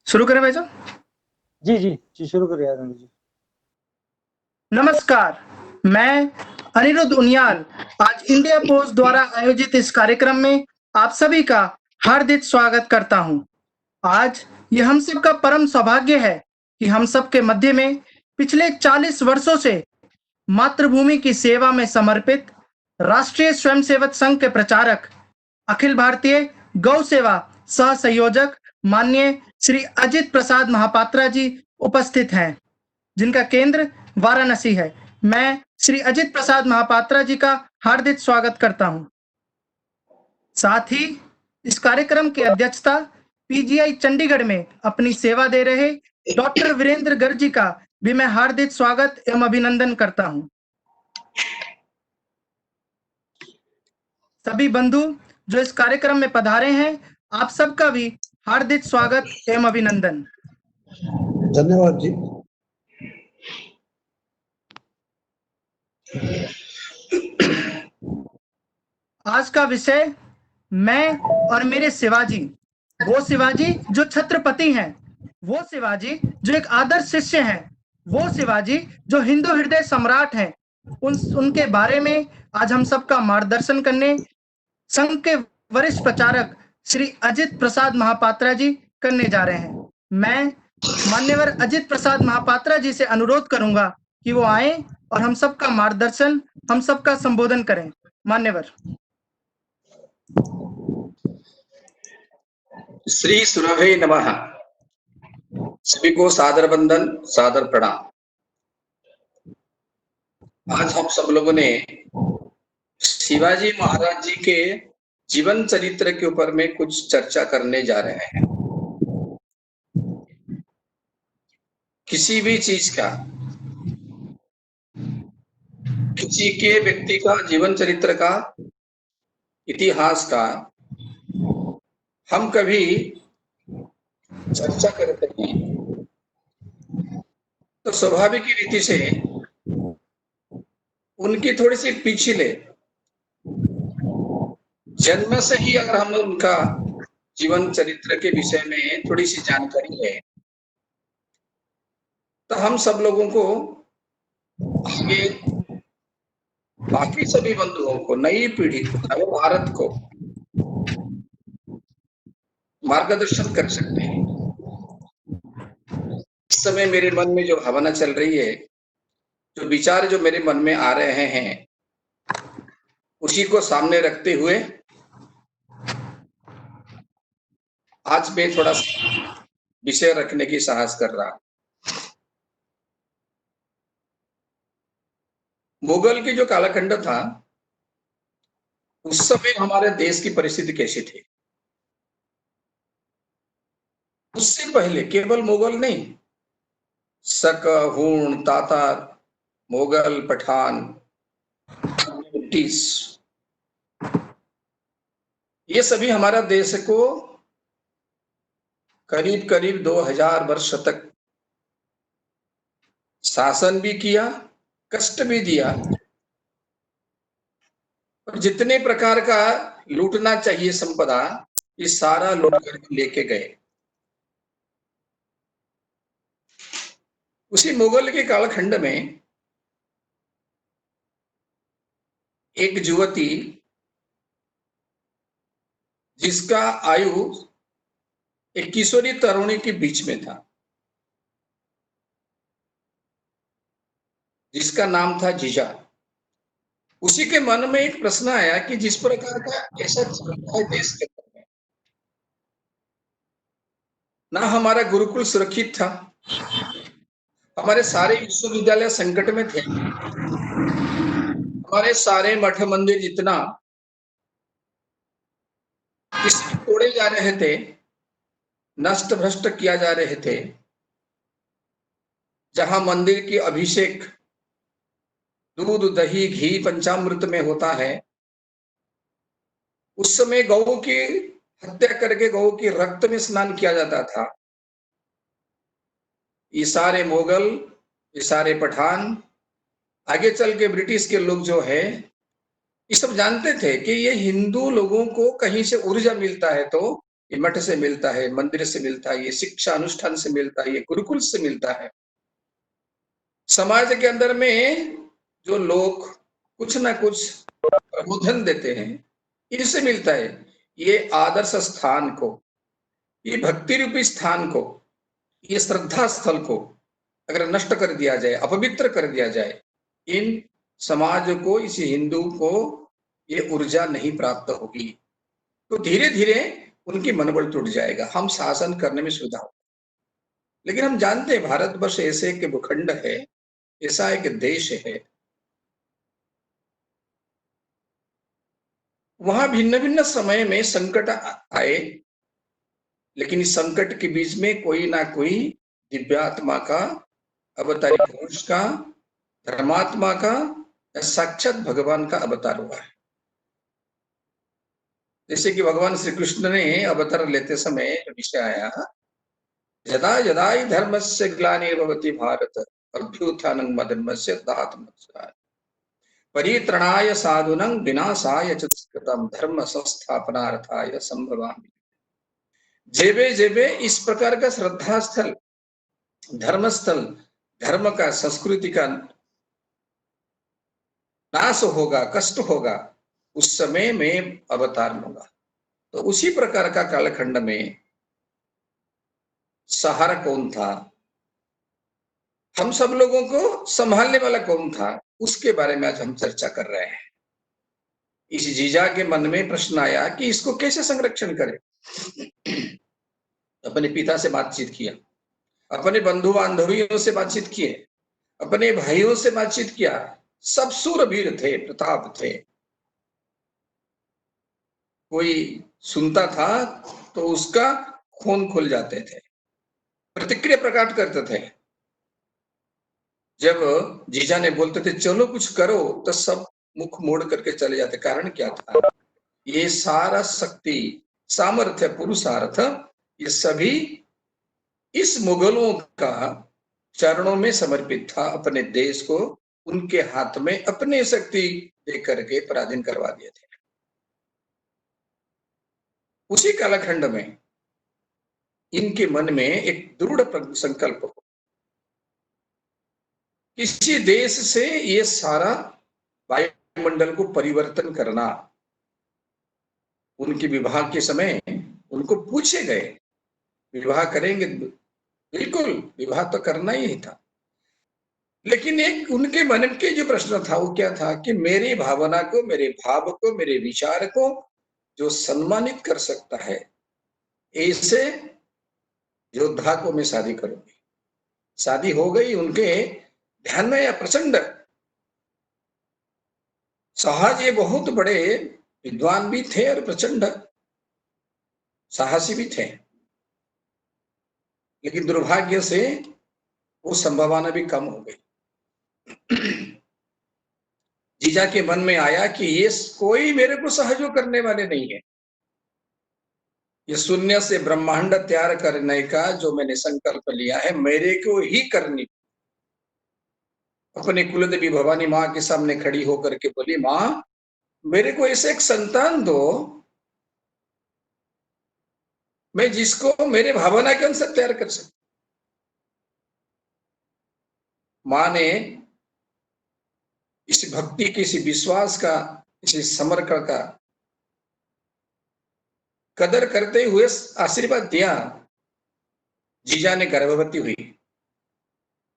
शुरू करें भाई साहब? जी जी जी, शुरू करिए आनंद जी। नमस्कार, मैं अनिरुद्ध उनियाल आज इंडिया पोस्ट द्वारा आयोजित इस कार्यक्रम में आप सभी का हार्दिक स्वागत करता हूं। आज ये हम सबका परम सौभाग्य है कि हम सबके मध्य में पिछले 40 वर्षों से मातृभूमि की सेवा में समर्पित राष्ट्रीय स्वयंसेवक संघ के प्रचारक, अखिल भारतीय गौ सेवा सह संयोजक माननीय श्री अजित प्रसाद महापात्रा जी उपस्थित हैं, जिनका केंद्र वाराणसी है। मैं श्री अजित प्रसाद महापात्रा जी का हार्दिक स्वागत करता हूं। साथ ही इस कार्यक्रम की अध्यक्षता पीजीआई चंडीगढ़ में अपनी सेवा दे रहे डॉक्टर वीरेंद्र गर्ग जी का भी मैं हार्दिक स्वागत एवं अभिनंदन करता हूं। सभी बंधु जो इस कार्यक्रम में पधारे हैं, आप सबका भी हार्दिक स्वागत एवं अभिनंदन। धन्यवाद जी। आज का विषय मैं और मेरे शिवाजी, वो शिवाजी जो छत्रपति हैं, वो शिवाजी जो एक आदर्श शिष्य हैं, वो शिवाजी जो हिंदू हृदय सम्राट हैं, उनके बारे में आज हम सबका मार्गदर्शन करने संघ के वरिष्ठ प्रचारक श्री अजित प्रसाद महापात्रा जी करने जा रहे हैं। मैं मान्यवर अजित प्रसाद महापात्रा जी से अनुरोध करूंगा कि वो आए और हम सबका मार्गदर्शन, हम सबका संबोधन करें। मान्यवर। श्री सुरभे नमः। सभी को सादर वंदन, सादर प्रणाम। आज हम सब लोगों ने शिवाजी महाराज जी के जीवन चरित्र के ऊपर में कुछ चर्चा करने जा रहे हैं। किसी भी चीज का, किसी के व्यक्ति का जीवन चरित्र का, इतिहास का हम कभी चर्चा करते हैं तो स्वाभाविक रीति से उनकी थोड़ी सी पिछले जन्म से ही अगर हम उनका जीवन चरित्र के विषय में थोड़ी सी जानकारी है तो हम सब लोगों को आगे बाकी सभी बंधुओं को, नई पीढ़ी को, भारत को मार्गदर्शन कर सकते हैं। इस समय मेरे मन में जो भावना चल रही है, जो विचार जो मेरे मन में आ रहे हैं, उसी को सामने रखते हुए आज मैं थोड़ा सा विषय रखने की साहस कर रहा हूं। मुगल की जो कालखंड था, उस समय हमारे देश की परिस्थिति कैसी थी? उससे पहले केवल मुगल नहीं, शक, हूण, तातार, मुगल, पठान, ब्रिटिश, ये सभी हमारा देश को करीब करीब 2000 वर्ष तक शासन भी किया, कष्ट भी दिया, और जितने प्रकार का लूटना चाहिए संपदा, ये सारा लूट करके लेके गए। उसी मुगल के कालखंड में एक युवती, जिसका आयु एक किशोरी तरुणी के बीच में था, जिसका नाम था जीजा। उसी के मन में एक प्रश्न आया कि जिस प्रकार का ऐसा चलता है देश के अंदर में, ना हमारा गुरुकुल सुरक्षित था, हमारे सारे विश्वविद्यालय संकट में थे, हमारे सारे मठ मंदिर जितना इसमें तोड़े जा रहे थे, नष्ट भ्रष्ट किया जा रहे थे। जहां मंदिर की अभिषेक दूध, दही, घी, पंचामृत में होता है, उस समय गौ की हत्या करके गौ के रक्त में स्नान किया जाता था। ये सारे मुगल, ये सारे पठान, आगे चल के ब्रिटिश के लोग जो है, ये सब जानते थे कि ये हिंदू लोगों को कहीं से ऊर्जा मिलता है तो ये मठ से मिलता है, मंदिर से मिलता है, ये शिक्षा अनुष्ठान से मिलता है, ये गुरुकुल से मिलता है। समाज के अंदर में जो लोग कुछ ना कुछ प्रबोधन देते हैं, इनसे मिलता है। ये आदर्श स्थान को, ये भक्ति रूपी स्थान को, ये श्रद्धा स्थल को अगर नष्ट कर दिया जाए, अपवित्र कर दिया जाए, इन समाज को, इस हिंदू को ये ऊर्जा नहीं प्राप्त होगी, तो धीरे धीरे उनकी मनोबल टूट जाएगा, हम शासन करने में सुविधा होगा। लेकिन हम जानते हैं भारतवर्ष ऐसे एक भूखंड है, ऐसा एक देश है, वहां भिन्न भिन्न समय में संकट आए, लेकिन इस संकट के बीच में कोई ना कोई दिव्यात्मा का, अवतारी पुरुष का, धर्मात्मा का या साक्षात भगवान का अवतार हुआ है। जैसे कि भगवान श्री कृष्ण ने अवतार लेते समय विषय आया, यदा यदा हि धर्मस्य ग्लानिर्भवति भारत अभ्युत्थानं मधर्मस्य तदात्मनः परित्रणाय साधूनां विनाशाय च दुष्कृतं धर्म संस्थापनार्थाय संभवामि। जेबे जेबे इस प्रकार का श्रद्धा स्थल, धर्म स्थल, धर्म का, संस्कृति का नाश होगा, कष्ट होगा, उस समय में अवतार लूंगा। तो उसी प्रकार का कालखंड में सहारा कौन था, हम सब लोगों को संभालने वाला कौन था, उसके बारे में आज हम चर्चा कर रहे हैं। इस जीजा के मन में प्रश्न आया कि इसको कैसे संरक्षण करें। अपने पिता से बातचीत किया, अपने बंधु बांधवियों से बातचीत किए, अपने भाइयों से बातचीत किया, सब सूरवीर थे, प्रताप थे। कोई सुनता था तो उसका खून खुल जाते थे, प्रतिक्रिया प्रकट करते थे। जब जीजा ने बोलते थे चलो कुछ करो, तो सब मुख मोड़ करके चले जाते। कारण क्या था? ये सारा शक्ति, सामर्थ्य, पुरुषार्थ, ये सभी इस मुगलों का चरणों में समर्पित था। अपने देश को उनके हाथ में अपने शक्ति दे करके पराधीन करवा दिए थे। उसी कालखंड में इनके मन में एक दृढ़ संकल्प हो, किसी देश से ये सारा वायुमंडल को परिवर्तन करना। उनके विवाह के समय उनको पूछे गए, विवाह करेंगे? बिल्कुल, विवाह तो करना ही था। लेकिन एक उनके मन के जो प्रश्न था वो क्या था कि मेरी भावना को, मेरे भाव को, मेरे विचार को जो सम्मानित कर सकता है, ऐसे योद्धा को मैं शादी करूंगी। शादी हो गई। उनके ध्यान में या प्रचंड साहस, ये बहुत बड़े विद्वान भी थे और प्रचंड साहसी भी थे, लेकिन दुर्भाग्य से वो संभावना भी कम हो गई। जीजा के मन में आया कि ये कोई मेरे को सहयोग करने वाले नहीं है। ये शून्य से ब्रह्मांड तैयार करने का जो मैंने संकल्प लिया है, मेरे को ही करनी। अपने कुलदेवी भवानी माँ के सामने खड़ी होकर के बोली, माँ मेरे को ऐसे एक संतान दो, मैं जिसको मेरे भावना के अनुसार तैयार कर सकूं। माँ ने इस भक्ति के, इस विश्वास का, इस समर्पण का कदर करते हुए आशीर्वाद दिया। जीजा ने गर्भवती हुई।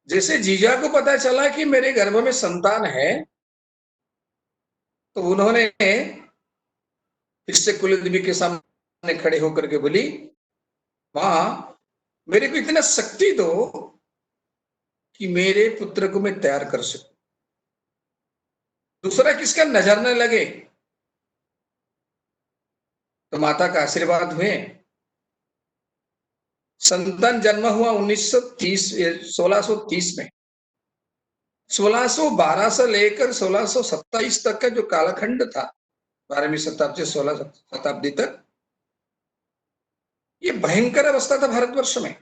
जैसे जीजा को पता चला कि मेरे गर्भ में संतान है, तो उन्होंने फिर से कुलदेवी के सामने खड़े होकर के बोली, माँ मेरे को इतना शक्ति दो कि मेरे पुत्र को मैं तैयार कर सकूं, दूसरा किसका नजर न लगे। तो माता का आशीर्वाद हुए, संतान जन्म हुआ 1630 में। 1612 से लेकर 1627 तक का जो कालखंड था, 12वीं शताब्दी से 16 शताब्दी तक, ये भयंकर अवस्था था भारतवर्ष में।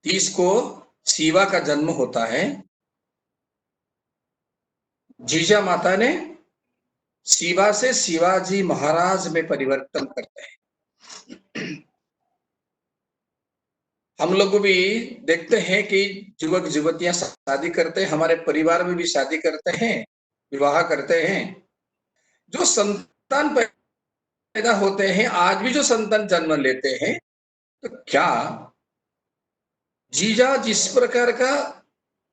30 को शिवा का जन्म होता है। जीजा माता ने शिवा से शिवाजी महाराज में परिवर्तन करते हैं। हम लोग भी देखते हैं कि युवक युवतियां शादी करते हैं, हमारे परिवार में भी शादी करते हैं, विवाह करते हैं। जो संतान पैदा होते हैं, आज भी जो संतान जन्म लेते हैं, तो क्या जीजा जिस प्रकार का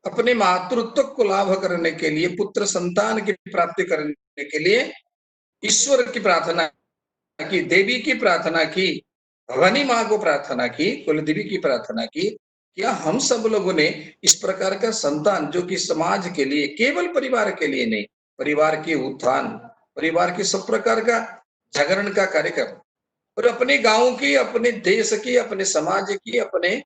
अपने मातृत्व को लाभ करने के लिए, पुत्र संतान की प्राप्ति करने के लिए ईश्वर की प्रार्थना की, देवी की प्रार्थना की, भवानी माँ को प्रार्थना की, कुल देवी की प्रार्थना की, क्या हम सब लोगों ने इस प्रकार का संतान जो कि समाज के लिए, केवल परिवार के लिए नहीं, परिवार के उत्थान, परिवार के सब प्रकार का जागरण का कार्यक्रम और अपने गांव की, अपने देश की, अपने समाज की, अपने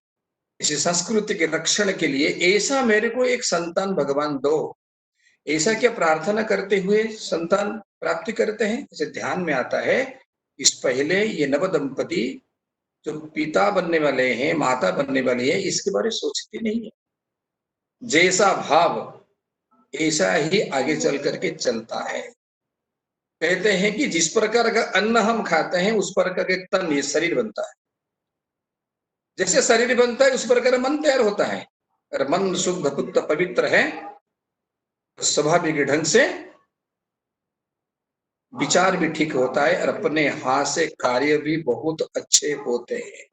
इस संस्कृति के रक्षण के लिए ऐसा मेरे को एक संतान भगवान दो, ऐसा क्या प्रार्थना करते हुए संतान प्राप्ति करते हैं। इसे ध्यान में आता है, इस पहले ये नव दंपति जो पिता बनने वाले हैं, माता बनने वाली है, इसके बारे में सोचते नहीं है। जैसा भाव ऐसा ही आगे चल करके चलता है। कहते हैं कि जिस प्रकार का अन्न हम खाते हैं उस प्रकार का तन, ये शरीर बनता है। जैसे शरीर बनता है उस प्रकार मन तैयार होता है। अगर मन शुद्ध पुत्र पवित्र है, स्वाभाविक ढंग से विचार भी ठीक होता है और अपने हाथ से कार्य भी बहुत अच्छे होते हैं।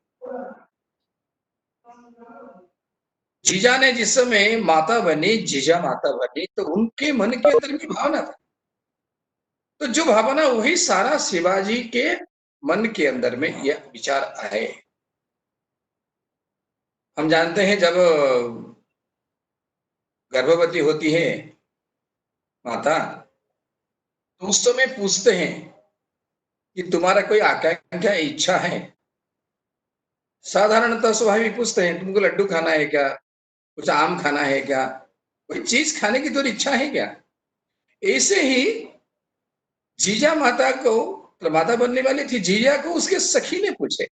जीजा ने जिस समय माता बनी, जीजा माता बनी, तो उनके मन के अंदर भी भावना था। तो जो भावना वही सारा शिवाजी के मन के अंदर में यह विचार आए। हम जानते हैं जब गर्भवती होती है माता, तो उस समय पूछते हैं कि तुम्हारा कोई आकांक्षा, इच्छा है। साधारणतः स्वाभाविक पूछते हैं, तुमको लड्डू खाना है क्या, कुछ आम खाना है क्या, कोई चीज खाने की तो इच्छा है क्या। ऐसे ही जीजा माता को, माता बनने वाली थी, जीजा को उसके सखी ने पूछे,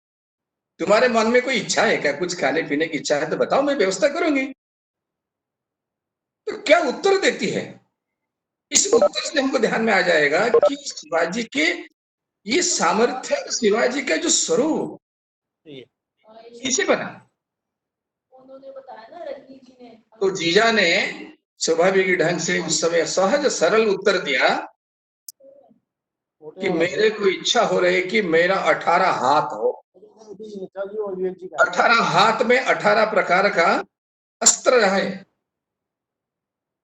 तुम्हारे मन में कोई इच्छा है क्या, कुछ खाने पीने की इच्छा है तो बताओ, मैं व्यवस्था करूंगी। तो क्या उत्तर देती है, इस उत्तर से हमको ध्यान में आ जाएगा कि शिवाजी के ये सामर्थ्य, शिवाजी का जो स्वरूप किसे बना। तो जीजा ने स्वाभाविक ढंग से उस समय सहज सरल उत्तर दिया कि मेरे को इच्छा हो रही कि मेरा 18 हाथ हो, 18 हाथ में 18 प्रकार का अस्त्र रहे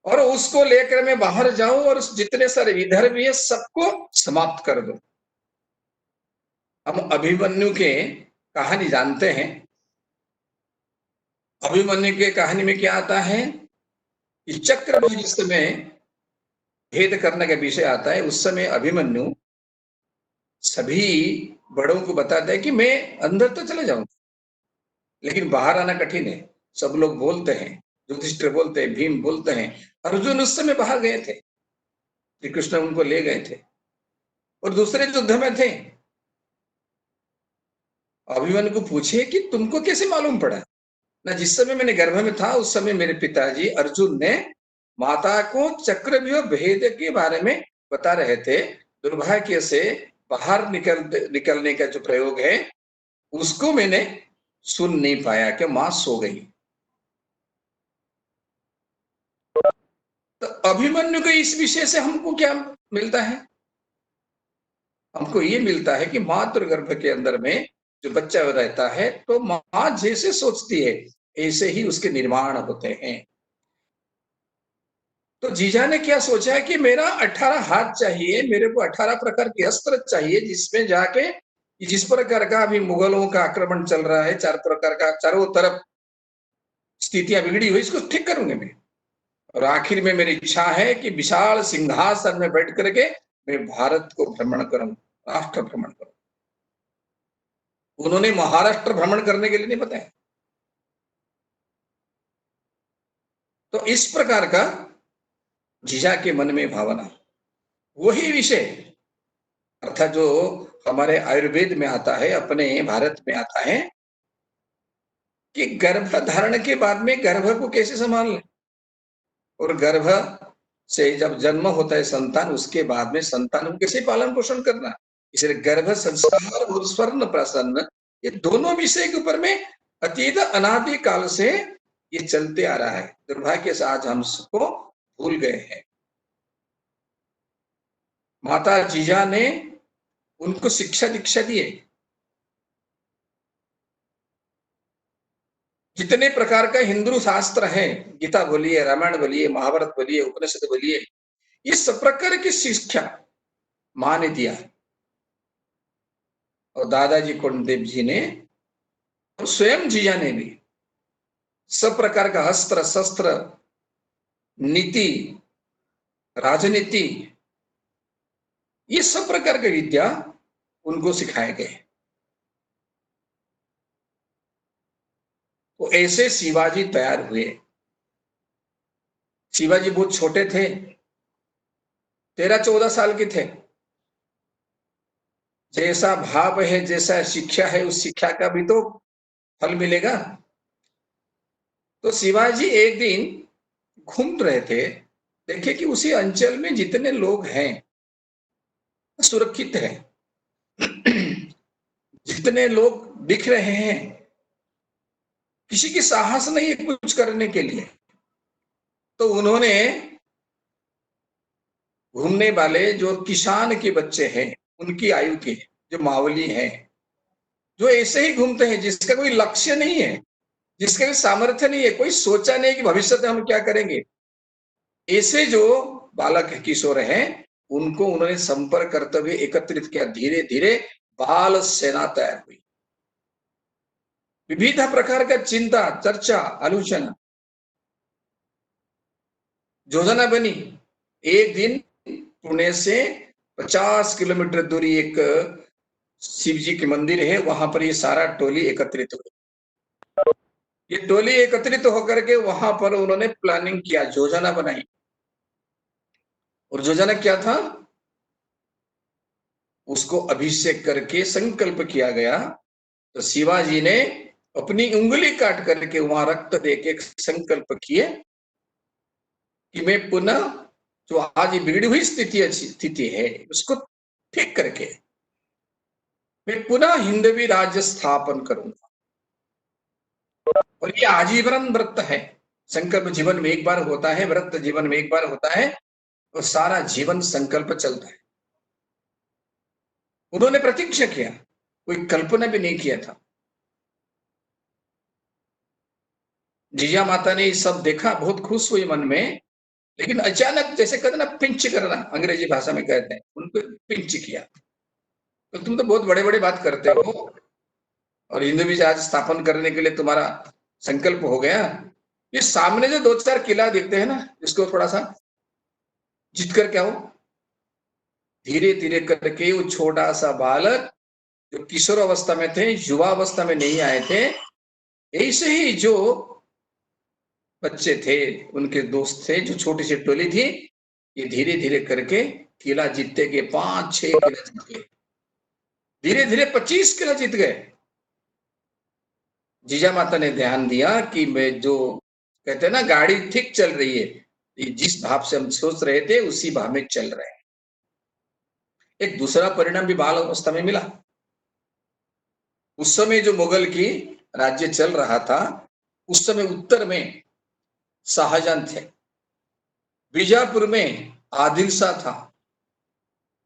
और उसको लेकर मैं बाहर जाऊं और जितने सारे विदर्भ है सबको समाप्त कर दूं। हम अभिमन्यु के कहानी जानते हैं। अभिमन्यु के कहानी में क्या आता है कि चक्रव्यूह जिस समय भेद करने का विषय आता है, उस समय अभिमन्यु सभी बड़ों को बताता है कि मैं अंदर तो चले जाऊंगा लेकिन बाहर आना कठिन है। सब लोग बोलते हैं, युधिष्ठिर बोलते हैं, भीम बोलते हैं, अर्जुन उस समय बाहर गए थे, श्री कृष्ण उनको ले गए थे और दूसरे युद्ध में थे। अभिमन्यु को पूछे कि तुमको कैसे मालूम पड़ा ना, जिस समय मैंने गर्भ में था उस समय मेरे पिताजी अर्जुन ने माता को चक्रव्यूह भेद के बारे में बता रहे थे। दुर्भाग्य से बाहर निकलने का जो प्रयोग है उसको मैंने सुन नहीं पाया, कि मां सो गई। तो अभिमन्यु को इस विषय से हमको क्या मिलता है, हमको ये मिलता है कि मातृ गर्भ के अंदर में जो बच्चा रहता है तो मां जैसे सोचती है ऐसे ही उसके निर्माण होते हैं। तो जीजा ने क्या सोचा कि मेरा 18 हाथ चाहिए, मेरे को 18 प्रकार के अस्त्र चाहिए, जिसमें जाके जिस प्रकार का अभी मुगलों का आक्रमण चल रहा है, 4 प्रकार का चारों तरफ स्थितियां बिगड़ी हुई, इसको ठीक करूंगे मैं। और आखिर में मेरी इच्छा है कि विशाल सिंहासन में बैठ करके मैं भारत को भ्रमण करूं, राष्ट्र भ्रमण करूं। उन्होंने महाराष्ट्र भ्रमण करने के लिए नहीं बताया। तो इस प्रकार का जीजा के मन में भावना, वही विषय अर्थात जो हमारे आयुर्वेद में आता है, अपने भारत में आता है कि गर्भ धारण के बाद में गर्भ को कैसे संभालना और गर्भ से जब जन्म होता है संतान, उसके बाद में संतान को कैसे पालन पोषण करना, इसलिए गर्भ संस्कार और स्वर्ण प्रसन्न, ये दोनों विषय के ऊपर में अतीत अनादि काल से ये चलते आ रहा है। दुर्भाग्य से आज हम सबको भूल गए हैं। माता जीजा ने उनको शिक्षा दीक्षा दिए। जितने प्रकार का हिंदू शास्त्र है, गीता बोलिए, रामायण बोलिए, महाभारत बोलिए, उपनिषद बोलिए, ये सब प्रकार की शिक्षा मां ने दिया है। और दादाजी कोंडदेव जी ने और स्वयं जीजा ने भी सब प्रकार का अस्त्र शस्त्र, नीति, राजनीति, ये सब प्रकार की विद्या उनको सिखाए गए। तो ऐसे शिवाजी तैयार हुए। शिवाजी बहुत छोटे थे, 13-14 साल के थे। जैसा भाव है, जैसा शिक्षा है, उस शिक्षा का भी तो फल मिलेगा। तो शिवाजी एक दिन घूम रहे थे, देखे कि उसी अंचल में जितने लोग हैं सुरक्षित हैं, जितने लोग दिख रहे हैं, किसी की साहस नहीं है कुछ करने के लिए। तो उन्होंने घूमने वाले जो किसान के बच्चे हैं, उनकी आयु के जो मावली हैं, जो ऐसे ही घूमते हैं, जिसका कोई लक्ष्य नहीं है, जिसका कोई सामर्थ्य नहीं है, कोई सोचा नहीं कि भविष्य में हम क्या करेंगे, ऐसे जो बालक किशोर हैं, उनको उन्होंने संपर्क करते हुए एकत्रित किया। धीरे धीरे बाल सेना तैयार हुई। विविध प्रकार का चिंता, चर्चा, आलोचना, योजना बनी। एक दिन पुणे से 50 किलोमीटर दूरी एक शिव जी के मंदिर है, वहां पर ये सारा टोली एकत्रित हुई। ये टोली एकत्रित होकर के वहां पर उन्होंने प्लानिंग किया, योजना बनाई। और योजना क्या था, उसको अभिषेक करके संकल्प किया गया। तो शिवाजी ने अपनी उंगली काट करके वहां रक्त देके संकल्प किए कि मैं पुनः जो आज बिगड़ी हुई स्थिति है उसको ठीक करके मैं पुनः हिंदवी राज्य स्थापन करूंगा। और ये आजीवन व्रत है। संकल्प जीवन में एक बार होता है, व्रत जीवन में एक बार होता है, और सारा जीवन संकल्प चलता है। उन्होंने प्रतीक्षा किया, कोई कल्पना भी नहीं किया था। जीजा माता ने ये सब देखा, बहुत खुश हुई मन में, लेकिन अचानक जैसे कहते ना पिंच करना, अंग्रेजी भाषा में कहते हैं, उनको पिंच किया। तो तुम तो बहुत बड़े बड़े बात करते हो और हिंदू भी आज स्थापन करने के लिए तुम्हारा संकल्प हो गया। ये सामने जो 2-4 किला दिखते हैं ना, इसको थोड़ा सा जीत कर क्या हो। धीरे धीरे करके वो छोटा सा बालक जो किशोर अवस्था में थे, युवा अवस्था में नहीं आए थे, ऐसे ही जो बच्चे थे, उनके दोस्त थे, जो छोटी सी टोली थी, ये धीरे धीरे करके किला जीतते गए। 5-6 किला जीत गए, धीरे धीरे 25 किला जीत गए। जीजा माता ने ध्यान दिया कि मैं जो कहते हैं ना गाड़ी ठीक चल रही है, जिस भाव से हम सोच रहे थे उसी भाव में चल रहे हैं। एक दूसरा परिणाम भी बाल अवस्था में मिला। उस समय जो मुगल की राज्य चल रहा था, उस समय उत्तर में शाहजहां थे, बीजापुर में आदिल शाह था,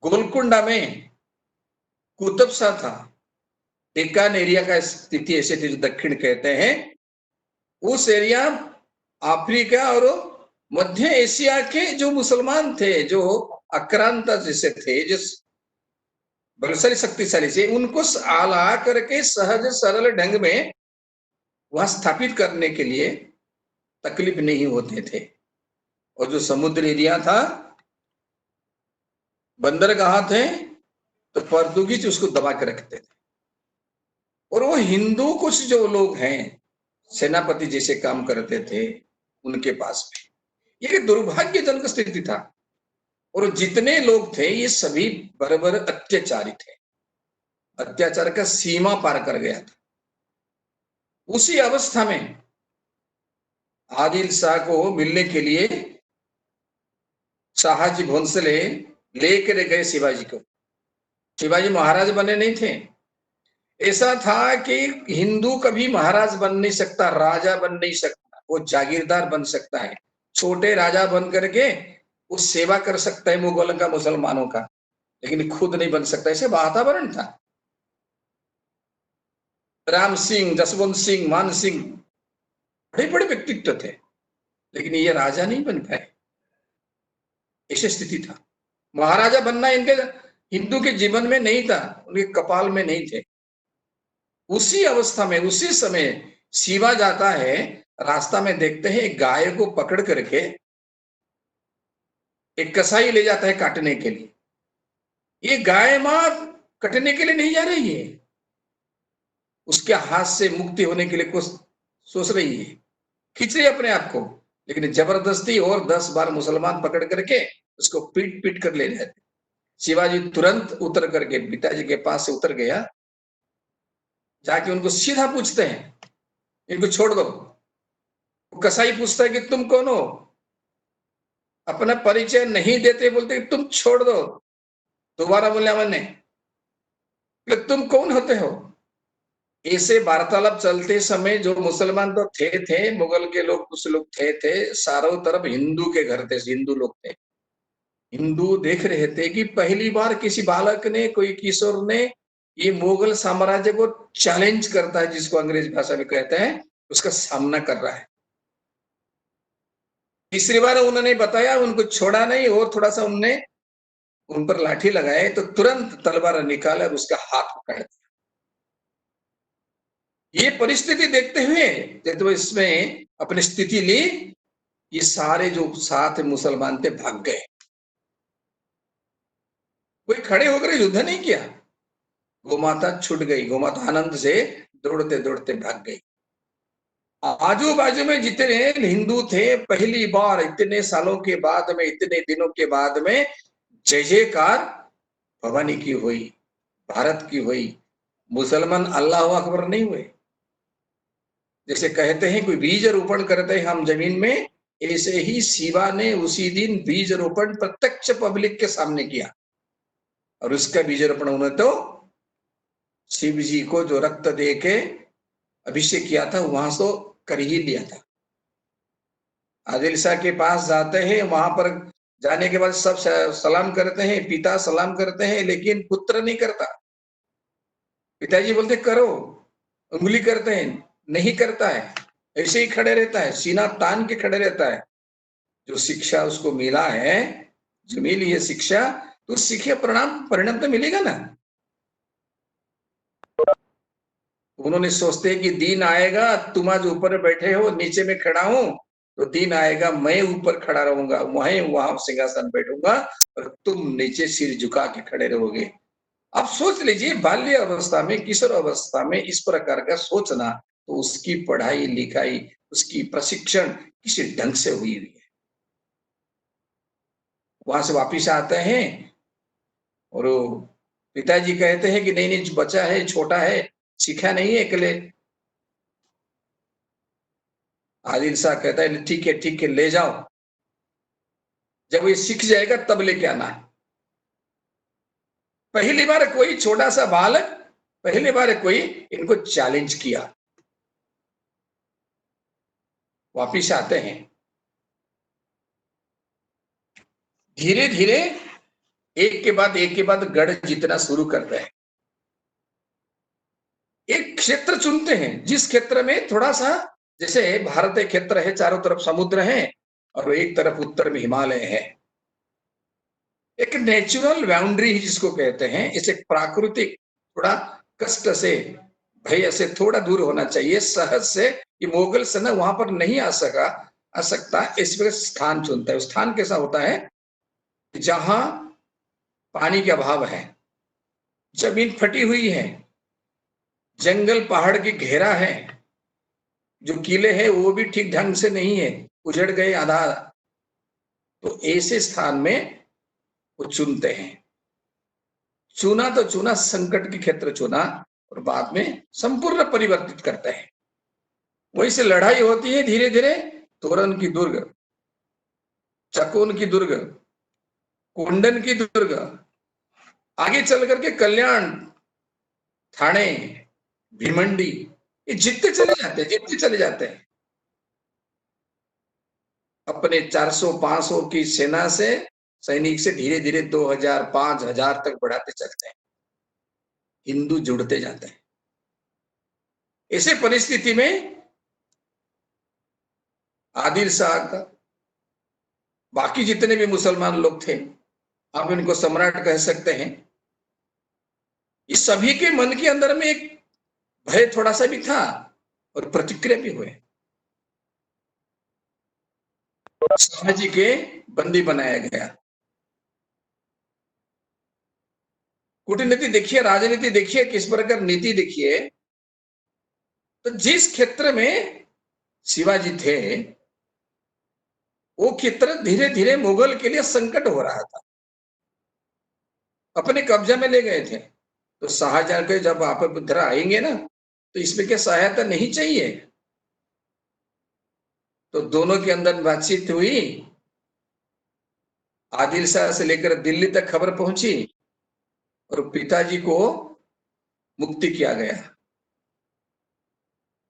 गोलकुंडा में कुतुब शाह था, डेक्कन एरिया का स्थिति ऐसे थी जो दक्षिण कहते हैं। उस एरिया अफ्रीका और मध्य एशिया के जो मुसलमान थे, जो आक्रांता जैसे थे, जो बलशाली शक्तिशाली से, उनको आला करके सहज सरल ढंग में वहां स्थापित करने के लिए तकलीफ नहीं होते थे। और जो समुद्र एरिया था, बंदरगाह थे, तो पोर्तुगीज उसको दबा के रखते थे। और वो हिंदू कुछ जो लोग हैं, सेनापति जैसे काम करते थे उनके पास में, ये दुर्भाग्यजनक स्थिति था। और जितने लोग थे ये सभी बर्बर अत्याचारी थे, अत्याचार का सीमा पार कर गया था। उसी अवस्था में आदिल शाह को मिलने के लिए शाहजी भोंसले लेकर गए शिवाजी को। शिवाजी महाराज बने नहीं थे। ऐसा था कि हिंदू कभी महाराज बन नहीं सकता, राजा बन नहीं सकता, वो जागीरदार बन सकता है, छोटे राजा बन करके वो सेवा कर सकता है मुगलों का, मुसलमानों का, लेकिन खुद नहीं बन सकता। ऐसे वातावरण था। राम सिंह, जसवंत सिंह, मान सिंह बड़े बड़े व्यक्तित्व थे, लेकिन ये राजा नहीं बन पाए। ऐसी स्थिति था। महाराजा बनना इनके हिंदू के जीवन में नहीं था, उनके कपाल में नहीं थे। उसी अवस्था में, उसी समय शिवा जाता है, रास्ता में देखते हैं एक गाय को पकड़ करके एक कसाई ले जाता है काटने के लिए। ये गाय मां कटने के लिए नहीं जा रही है, उसके हाथ से मुक्ति होने के लिए कुछ सोच रही है, खींच रही है अपने आप को, लेकिन जबरदस्ती और 10 बार मुसलमान पकड़ करके उसको पीट पीट कर ले जाते। शिवाजी तुरंत उतर करके पिताजी के पास से उतर गया, जाके उनको सीधा पूछते हैं, इनको छोड़ दो। कसाई पूछता है कि तुम कौन हो? अपना परिचय नहीं देते, बोलते तुम छोड़ दो। दोबारा बोले मैंने, तुम कौन होते हो? ऐसे वार्तालाप चलते समय जो मुसलमान तो थे, मुगल के लोग कुछ लोग थे, चारों तरफ हिंदू के घर थे, हिंदू लोग थे। हिंदू देख रहे थे कि पहली बार किसी बालक ने, कोई किशोर ने ये मुगल साम्राज्य को चैलेंज करता है, जिसको अंग्रेजी भाषा में कहते हैं, उसका सामना कर रहा है। तीसरी बार उन्होंने बताया, उनको छोड़ा नहीं और थोड़ा सा उनने उन पर लाठी लगाए तो तुरंत तलवार निकाला और उसका हाथ पकड़ दिया। ये परिस्थिति देखते हुए जब तो इसमें अपनी स्थिति ली, ये सारे जो साथ मुसलमान थे भाग गए। कोई खड़े होकर युद्ध नहीं किया। गोमाता छूट गई, गोमाता आनंद से दौड़ते दौड़ते भाग गई। आजू बाजू में जितने हिंदू थे, पहली बार इतने सालों के बाद में, इतने दिनों के बाद में जय जयकार भवानी की हुई, भारत की हुई। मुसलमान अल्लाह अकबर नहीं हुए। जैसे कहते हैं कोई बीज रोपण करते हैं हम जमीन में, ऐसे ही शिवा ने उसी दिन बीज रोपण प्रत्यक्ष पब्लिक के सामने किया। और उसका बीज रोपण उन्होंने तो शिव जी को जो रक्त दे के अभिषेक किया था, वहां से कर ही लिया था। आदिल शाह के पास जाते हैं, वहां पर जाने के बाद सब सलाम करते हैं, पिता सलाम करते हैं, लेकिन पुत्र नहीं करता। पिताजी बोलते करो, उंगली करते हैं, नहीं करता है, ऐसे ही खड़े रहता है, सीना तान के खड़े रहता है। जो शिक्षा उसको मिला है, जो मिली है शिक्षा, तो सीखे परिणाम तो मिलेगा ना। उन्होंने सोचते हैं कि दिन आएगा, तुम आज ऊपर बैठे हो, नीचे में खड़ा हूं, तो दिन आएगा मैं ऊपर खड़ा रहूंगा, वहां सिंहासन बैठूंगा और तुम नीचे सिर झुका के खड़े रहोगे। अब सोच लीजिए, बाल्य अवस्था में, किशोर अवस्था में इस प्रकार का सोचना, तो उसकी पढ़ाई लिखाई, उसकी प्रशिक्षण किसी ढंग से हुई है। वहां से वापिस आते हैं और पिताजी कहते हैं कि नहीं नहीं, बच्चा है, छोटा है, सीखा नहीं है अकेले। आदिल शाह कहता है ठीक है ले जाओ, जब ये सीख जाएगा तब लेके आना है। पहली बार कोई छोटा सा बालक, पहली बार कोई इनको चैलेंज किया। वापिस आते हैं, धीरे धीरे एक के बाद गढ़ जीतना शुरू करते हैं। एक क्षेत्र चुनते हैं, जिस क्षेत्र में थोड़ा सा, जैसे भारत एक क्षेत्र है, चारों तरफ समुद्र है और एक तरफ उत्तर में हिमालय है, एक नेचुरल बाउंड्री जिसको कहते हैं। इसे प्राकृतिक, थोड़ा कष्ट से, भय से थोड़ा दूर होना चाहिए, सहज से। ये मुगल सेना वहां पर नहीं आ सकता, इस वजह स्थान चुनता है। स्थान कैसा होता है? जहां पानी का अभाव है, जमीन फटी हुई है, जंगल पहाड़ की घेरा है, जो किले हैं वो भी ठीक ढंग से नहीं है, उजड़ गए आधा। तो ऐसे स्थान में वो चुनते हैं। चुना तो चुना, संकट के क्षेत्र चुना और बाद में संपूर्ण परिवर्तित करते हैं। वहीं से लड़ाई होती है धीरे धीरे। तोरन की दुर्ग, चकोन की दुर्ग, कुंडन की दुर्ग, आगे चल करके कल्याण, थाने, भिमंडी, ये जीतते चले जाते हैं अपने 400-500 की सेना से, सैनिक से धीरे धीरे 2000-5000 तक बढ़ाते चलते हैं, हिंदू जुड़ते जाते हैं। ऐसे परिस्थिति में आदिल शाह का, बाकी जितने भी मुसलमान लोग थे, आप इनको सम्राट कह सकते हैं, इस सभी के मन के अंदर में एक भय थोड़ा सा भी था और प्रतिक्रिया भी हुए। शाहजी के बंदी बनाया गया। कूटनीति देखिए, राजनीति देखिए, किस प्रकार नीति देखिए। तो जिस क्षेत्र में शिवाजी थे, वो क्षेत्र धीरे धीरे मुगल के लिए संकट हो रहा था, अपने कब्जा में ले गए थे। तो शाहजहां के जब आप इधर आएंगे ना, तो इसमें क्या सहायता नहीं चाहिए? तो दोनों के अंदर बातचीत हुई, आदिल शाह से लेकर दिल्ली तक खबर पहुंची और पिताजी को मुक्ति किया गया।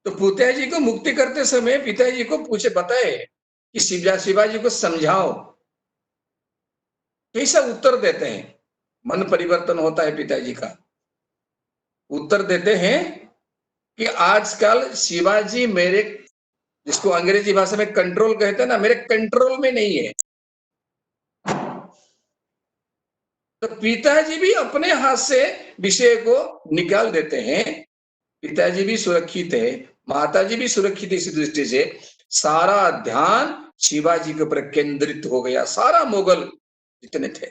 तो पिताजी को मुक्ति करते समय पिताजी को पूछे, बताए कि शिवाजी को समझाओ, कैसा उत्तर देते हैं? मन परिवर्तन होता है पिताजी का। उत्तर देते हैं कि आजकल शिवाजी मेरे, जिसको अंग्रेजी भाषा में कंट्रोल कहते हैं ना, मेरे कंट्रोल में नहीं है। तो पिताजी भी अपने हाथ से विषय को निकाल देते हैं। पिताजी भी सुरक्षित है, माताजी भी सुरक्षित है। इसी दृष्टि से सारा ध्यान शिवाजी के ऊपर केंद्रित हो गया, सारा मुगल जितने थे।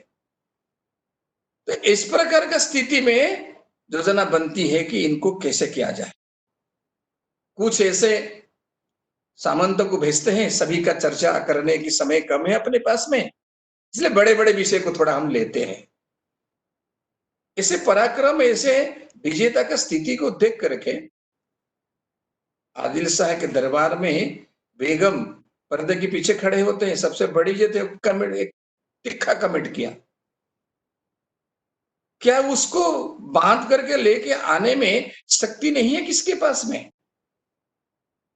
तो इस प्रकार का स्थिति में योजना बनती है कि इनको कैसे किया जाए। कुछ ऐसे सामंतों को भेजते हैं, सभी का चर्चा करने की समय कम है अपने पास में, इसलिए बड़े बड़े विषय को थोड़ा हम लेते हैं। ऐसे पराक्रम, ऐसे विजेता का स्थिति को देख करके आदिल शाह के दरबार में बेगम पर्दे के पीछे खड़े होते हैं। सबसे बड़ी जो थे कमेंट, एक तिखा कमेंट किया, क्या उसको बांध करके लेके आने में शक्ति नहीं है किसके पास में?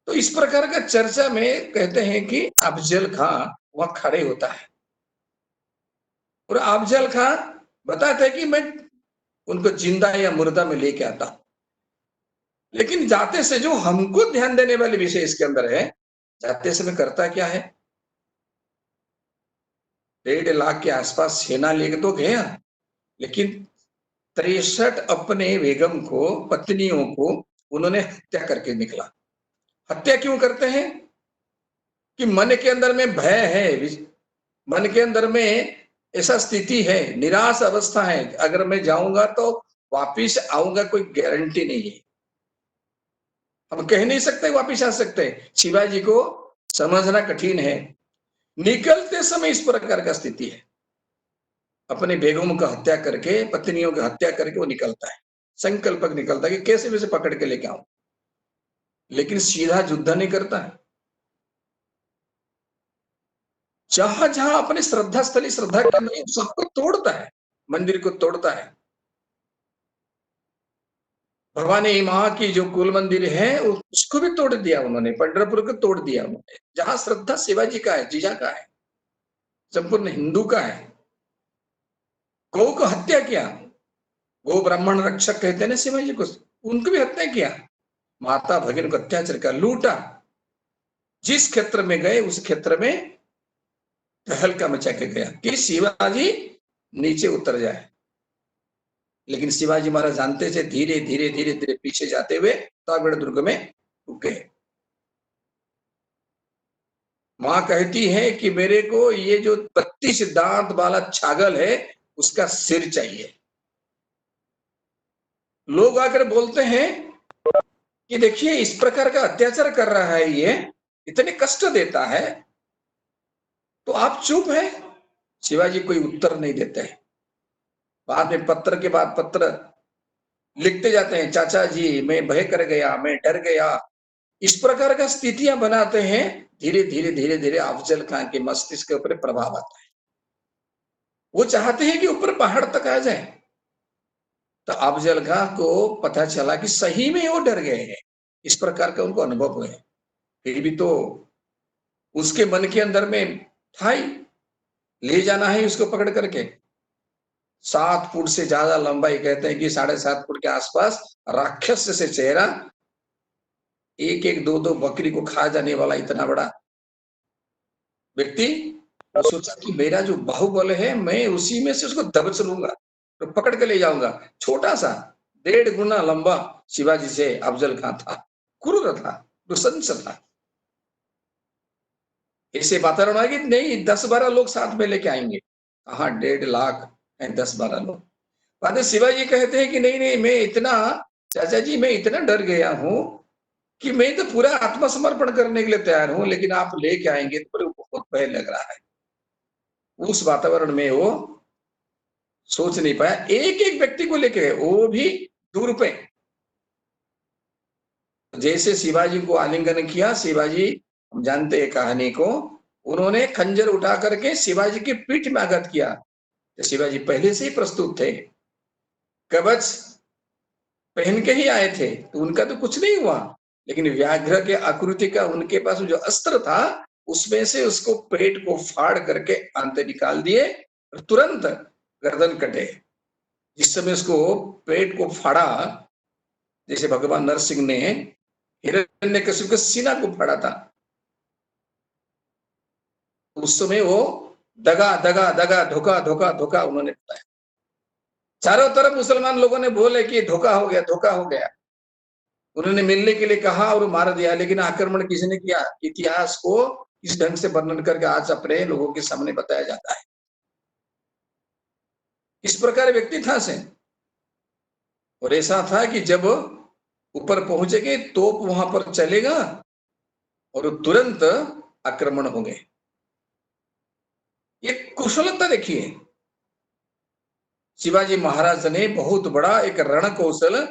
तो इस प्रकार का चर्चा में कहते हैं कि अफजल खां वहां खड़े होता है और अफजल खां बताते हैं कि मैं उनको जिंदा या मुर्दा में लेके आता हूं। लेकिन जाते से जो हमको ध्यान देने वाले विषय इसके अंदर है, जाते समय करता क्या है, 1.5 लाख के आसपास सेना लेके तो गया, लेकिन 63 अपने बेगम को, पत्नियों को उन्होंने हत्या करके निकला। हत्या क्यों करते हैं? कि मन के अंदर में भय है, मन के अंदर में ऐसा स्थिति है, निराश अवस्था है, अगर मैं जाऊंगा तो वापिस आऊंगा, कोई गारंटी नहीं है। हम कह नहीं सकते वापिस आ सकते। शिवाजी को समझना कठिन है। निकलते समय इस प्रकार का स्थिति है, अपने बेगम का हत्या करके, पत्नियों की हत्या करके वो निकलता है, संकल्पक निकलता है कि कैसे वैसे पकड़ के लेके आऊं। लेकिन सीधा युद्ध नहीं करता है, जहां जहां अपने श्रद्धा स्थली, श्रद्धा के सबको तोड़ता है, मंदिर को तोड़ता है। भवानी माँ की जो कुल मंदिर है उसको भी तोड़ दिया उन्होंने, पंढरपुर को तोड़ दिया उन्होंने। जहां श्रद्धा शिवाजी का है, जीजा का है, संपूर्ण हिंदू का है। गौ को हत्या किया, गौ ब्राह्मण रक्षक कहते हैं ना शिवाजी को, उनको भी हत्या किया। माता भगिन को अत्याचार कर लूटा। जिस क्षेत्र में गए उस क्षेत्र में तहलका मचा के गया कि शिवाजी नीचे उतर जाए। लेकिन शिवाजी महाराज जानते थे, धीरे धीरे धीरे धीरे पीछे जाते हुए प्रतापगढ़ दुर्ग में रुके। मां कहती है कि मेरे को ये जो 32 दांत वाला छागल है उसका सिर चाहिए। लोग आकर बोलते हैं कि देखिए इस प्रकार का अत्याचार कर रहा है, ये इतने कष्ट देता है, तो आप चुप है। शिवाजी कोई उत्तर नहीं देते हैं। बाद में पत्र के बाद पत्र लिखते जाते हैं, चाचा जी मैं भय कर गया, मैं डर गया, इस प्रकार का स्थितियां बनाते हैं। धीरे धीरे धीरे धीरे अफजल खान के मस्तिष्क के ऊपर प्रभाव आता है। वो चाहते हैं कि ऊपर पहाड़ तक आ जाए। तो अफजल खां को पता चला कि सही में वो डर गए हैं, इस प्रकार का उनको अनुभव हुए। फिर भी तो उसके मन के अंदर में था ही, ले जाना है उसको पकड़ करके। 7 फुट से ज्यादा लंबाई, कहते हैं कि 7.5 फुट के आसपास, राक्षस से चेहरा, एक एक दो दो बकरी को खा जाने वाला इतना बड़ा व्यक्ति। वो सोचा कि मेरा जो बाहुबल है, मैं उसी में से उसको दबोच लूंगा, तो पकड़ के ले जाऊंगा। छोटा सा 1.5 गुना लंबा शिवाजी से अफजल खां था, क्रूर था, नृशंस था। ऐसे वातावरण आ कि नहीं 10-12 लोग साथ में लेके आएंगे, कहा 1.5 लाख है 10-12 लोग। बाद में शिवाजी कहते हैं कि नहीं नहीं, मैं इतना, चाचा जी मैं इतना डर गया हूं कि मैं तो पूरा आत्मसमर्पण करने के लिए तैयार हूं, लेकिन आप लेके आएंगे तो मुझे बहुत भय लग रहा है। उस वातावरण में वो सोच नहीं पाया, एक एक व्यक्ति को लेके गए, वो भी दूर पे। जैसे शिवाजी को आलिंगन किया, शिवाजी, हम जानते हैं कहानी को, उन्होंने खंजर उठा करके शिवाजी की पीठ में आघात किया। तो शिवाजी पहले से ही प्रस्तुत थे, कवच पहन के ही आए थे, तो उनका तो कुछ नहीं हुआ। लेकिन व्याघ्र के आकृति का उनके पास जो अस्त्र था, उसमें से उसको पेट को फाड़ करके अंत निकाल दिए और तुरंत गर्दन कटे। जिस समय उसको पेट को फाड़ा, जैसे भगवान नरसिंह ने हिरण्यकशिपु के सीना को फाड़ा था, उस समय वो दगा दगा दगा, धोखा धोखा धोखा उन्होंने बताया। चारों तरफ मुसलमान लोगों ने बोले कि धोखा हो गया, धोखा हो गया। उन्होंने मिलने के लिए कहा और मार दिया, लेकिन आक्रमण किसने किया, इतिहास को इस ढंग से वर्णन करके आज अपने लोगों के सामने बताया जाता है। इस प्रकार व्यक्ति था से, और ऐसा था कि जब ऊपर पहुंचेंगे तोप वहां पर चलेगा और तुरंत आक्रमण होंगे। ये कुशलता देखिए, शिवाजी महाराज ने बहुत बड़ा एक रण कौशल,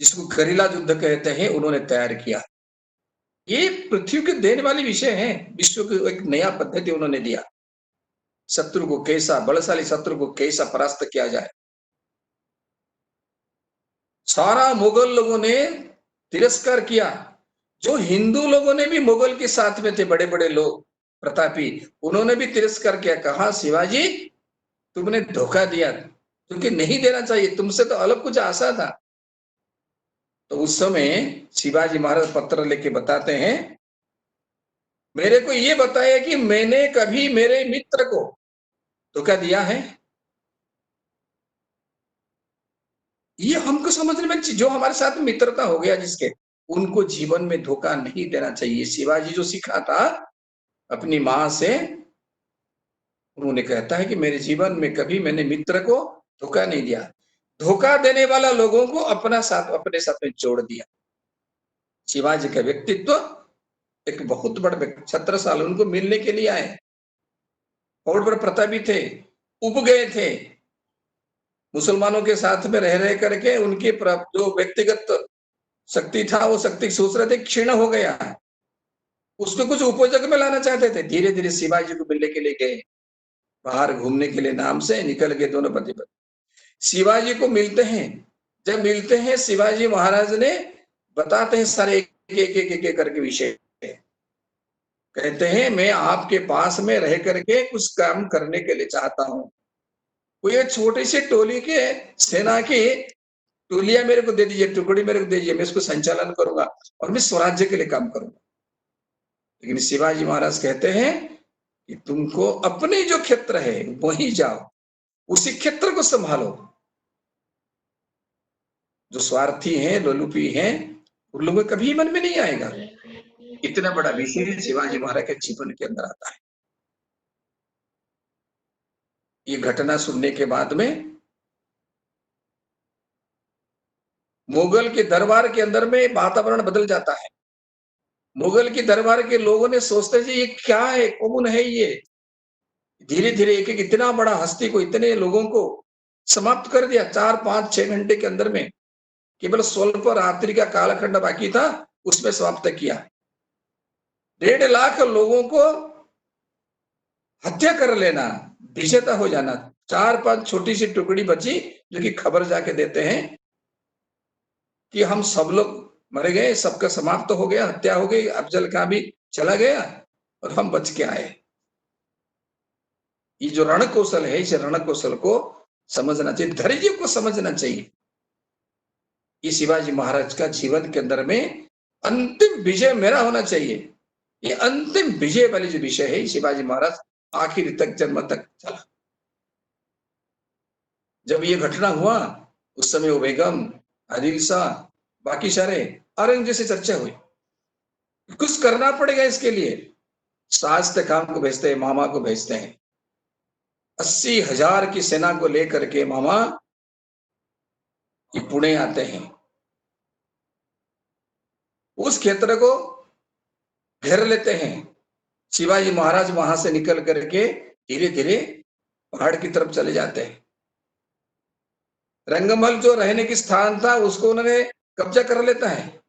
जिसको गरिल्ला युद्ध कहते हैं, उन्होंने तैयार किया। ये पृथ्वी के देने वाले विषय हैं, विश्व को एक नया पद्धति उन्होंने दिया। शत्रु को कैसा, बलशाली शत्रु को कैसा परास्त किया जाए। सारा मुगल लोगों ने तिरस्कार किया। जो हिंदू लोगों ने भी मुगल के साथ में थे, बड़े बड़े लोग प्रतापी, उन्होंने भी तिरस्कार किया। कहा शिवाजी तुमने धोखा दिया, क्योंकि नहीं देना चाहिए, तुमसे तो अलग कुछ आशा था। तो उस समय शिवाजी महाराज पत्र लेके बताते हैं, मेरे को ये बताया कि मैंने कभी मेरे मित्र को धोखा दिया है। ये हमको समझने में, जो हमारे साथ मित्रता हो गया जिसके, उनको जीवन में धोखा नहीं देना चाहिए। शिवाजी जो सीखा था अपनी मां से, उन्होंने कहता है कि मेरे जीवन में कभी मैंने मित्र को धोखा नहीं दिया। धोखा देने वाला लोगों को अपने साथ में जोड़ दिया। शिवाजी का व्यक्तित्व एक बहुत बड़ा व्यक्ति, 17 साल उनको मिलने के लिए आए, और बड़े प्रतापी थे, उब गए थे। मुसलमानों के साथ में रह करके उनके जो व्यक्तिगत शक्ति था, वो शक्ति सोच रहे थे क्षीण हो गया, उसको कुछ उपयोजक में लाना चाहते थे। धीरे धीरे शिवाजी को मिलने के लिए गए, बाहर घूमने के लिए नाम से निकल गए दोनों पति पत्नी। शिवाजी को मिलते हैं, जब मिलते हैं शिवाजी महाराज ने बताते हैं सारे एक करके विषय, कहते हैं मैं आपके पास में रह करके कुछ काम करने के लिए चाहता हूं। कोई छोटी सी टोली के सेना की टोलियां मेरे को दे दीजिए, टुकड़ी मेरे को दे दीजिए, मैं इसको संचालन करूंगा और मैं स्वराज्य के लिए काम करूंगा। लेकिन शिवाजी महाराज कहते हैं कि तुमको अपने जो क्षेत्र है वहीं जाओ, उसी क्षेत्र को संभालो। जो स्वार्थी हैं, लोलुपी हैं, उन लोगों के कभी मन में नहीं आएगा। इतना बड़ा विषय शिवाजी महाराज के जीवन के अंदर आता है। ये घटना सुनने के बाद में मुगल के दरबार के अंदर में वातावरण बदल जाता है। मुगल के दरबार के लोगों ने सोचते थे ये क्या है, कौन है ये। धीरे धीरे एक एक इतना बड़ा हस्ती को, इतने लोगों को समाप्त कर दिया 4-5-6 घंटे के अंदर में। केवल स्वल्प रात्रि का कालखंड बाकी था, उसमें समाप्त किया। 1.5 लाख लोगों को हत्या कर लेना, विजेता हो जाना, 4-5 छोटी सी टुकड़ी बची, जो कि खबर जाके देते हैं कि हम सब लोग मर गए, सबका समाप्त हो गया, हत्या हो गई, अफजल खां भी चला गया और हम बच के आए। ये जो रण कौशल है, इस रण कौशल को समझना चाहिए, धैर्य को समझना चाहिए। ये शिवाजी महाराज का जीवन के अंदर में अंतिम विजय मेरा होना चाहिए। ये अंतिम विजय वाली जो विषय है, शिवाजी महाराज आखिर तक, जन्म तक चला। जब ये घटना हुआ, उस समय वो बेगम, आदिल शाह, बाकी सारे औरंगजेब से चर्चा हुई, कुछ करना पड़ेगा इसके लिए। शास्त्र खान को भेजते हैं, मामा को भेजते हैं, 80,000 की सेना को लेकर के मामा ये पुणे आते हैं। उस क्षेत्र को घेर लेते हैं। शिवाजी महाराज वहां से निकल करके धीरे धीरे पहाड़ की तरफ चले जाते हैं। रंगमहल जो रहने की स्थान था, उसको उन्होंने कब्जा कर लेता है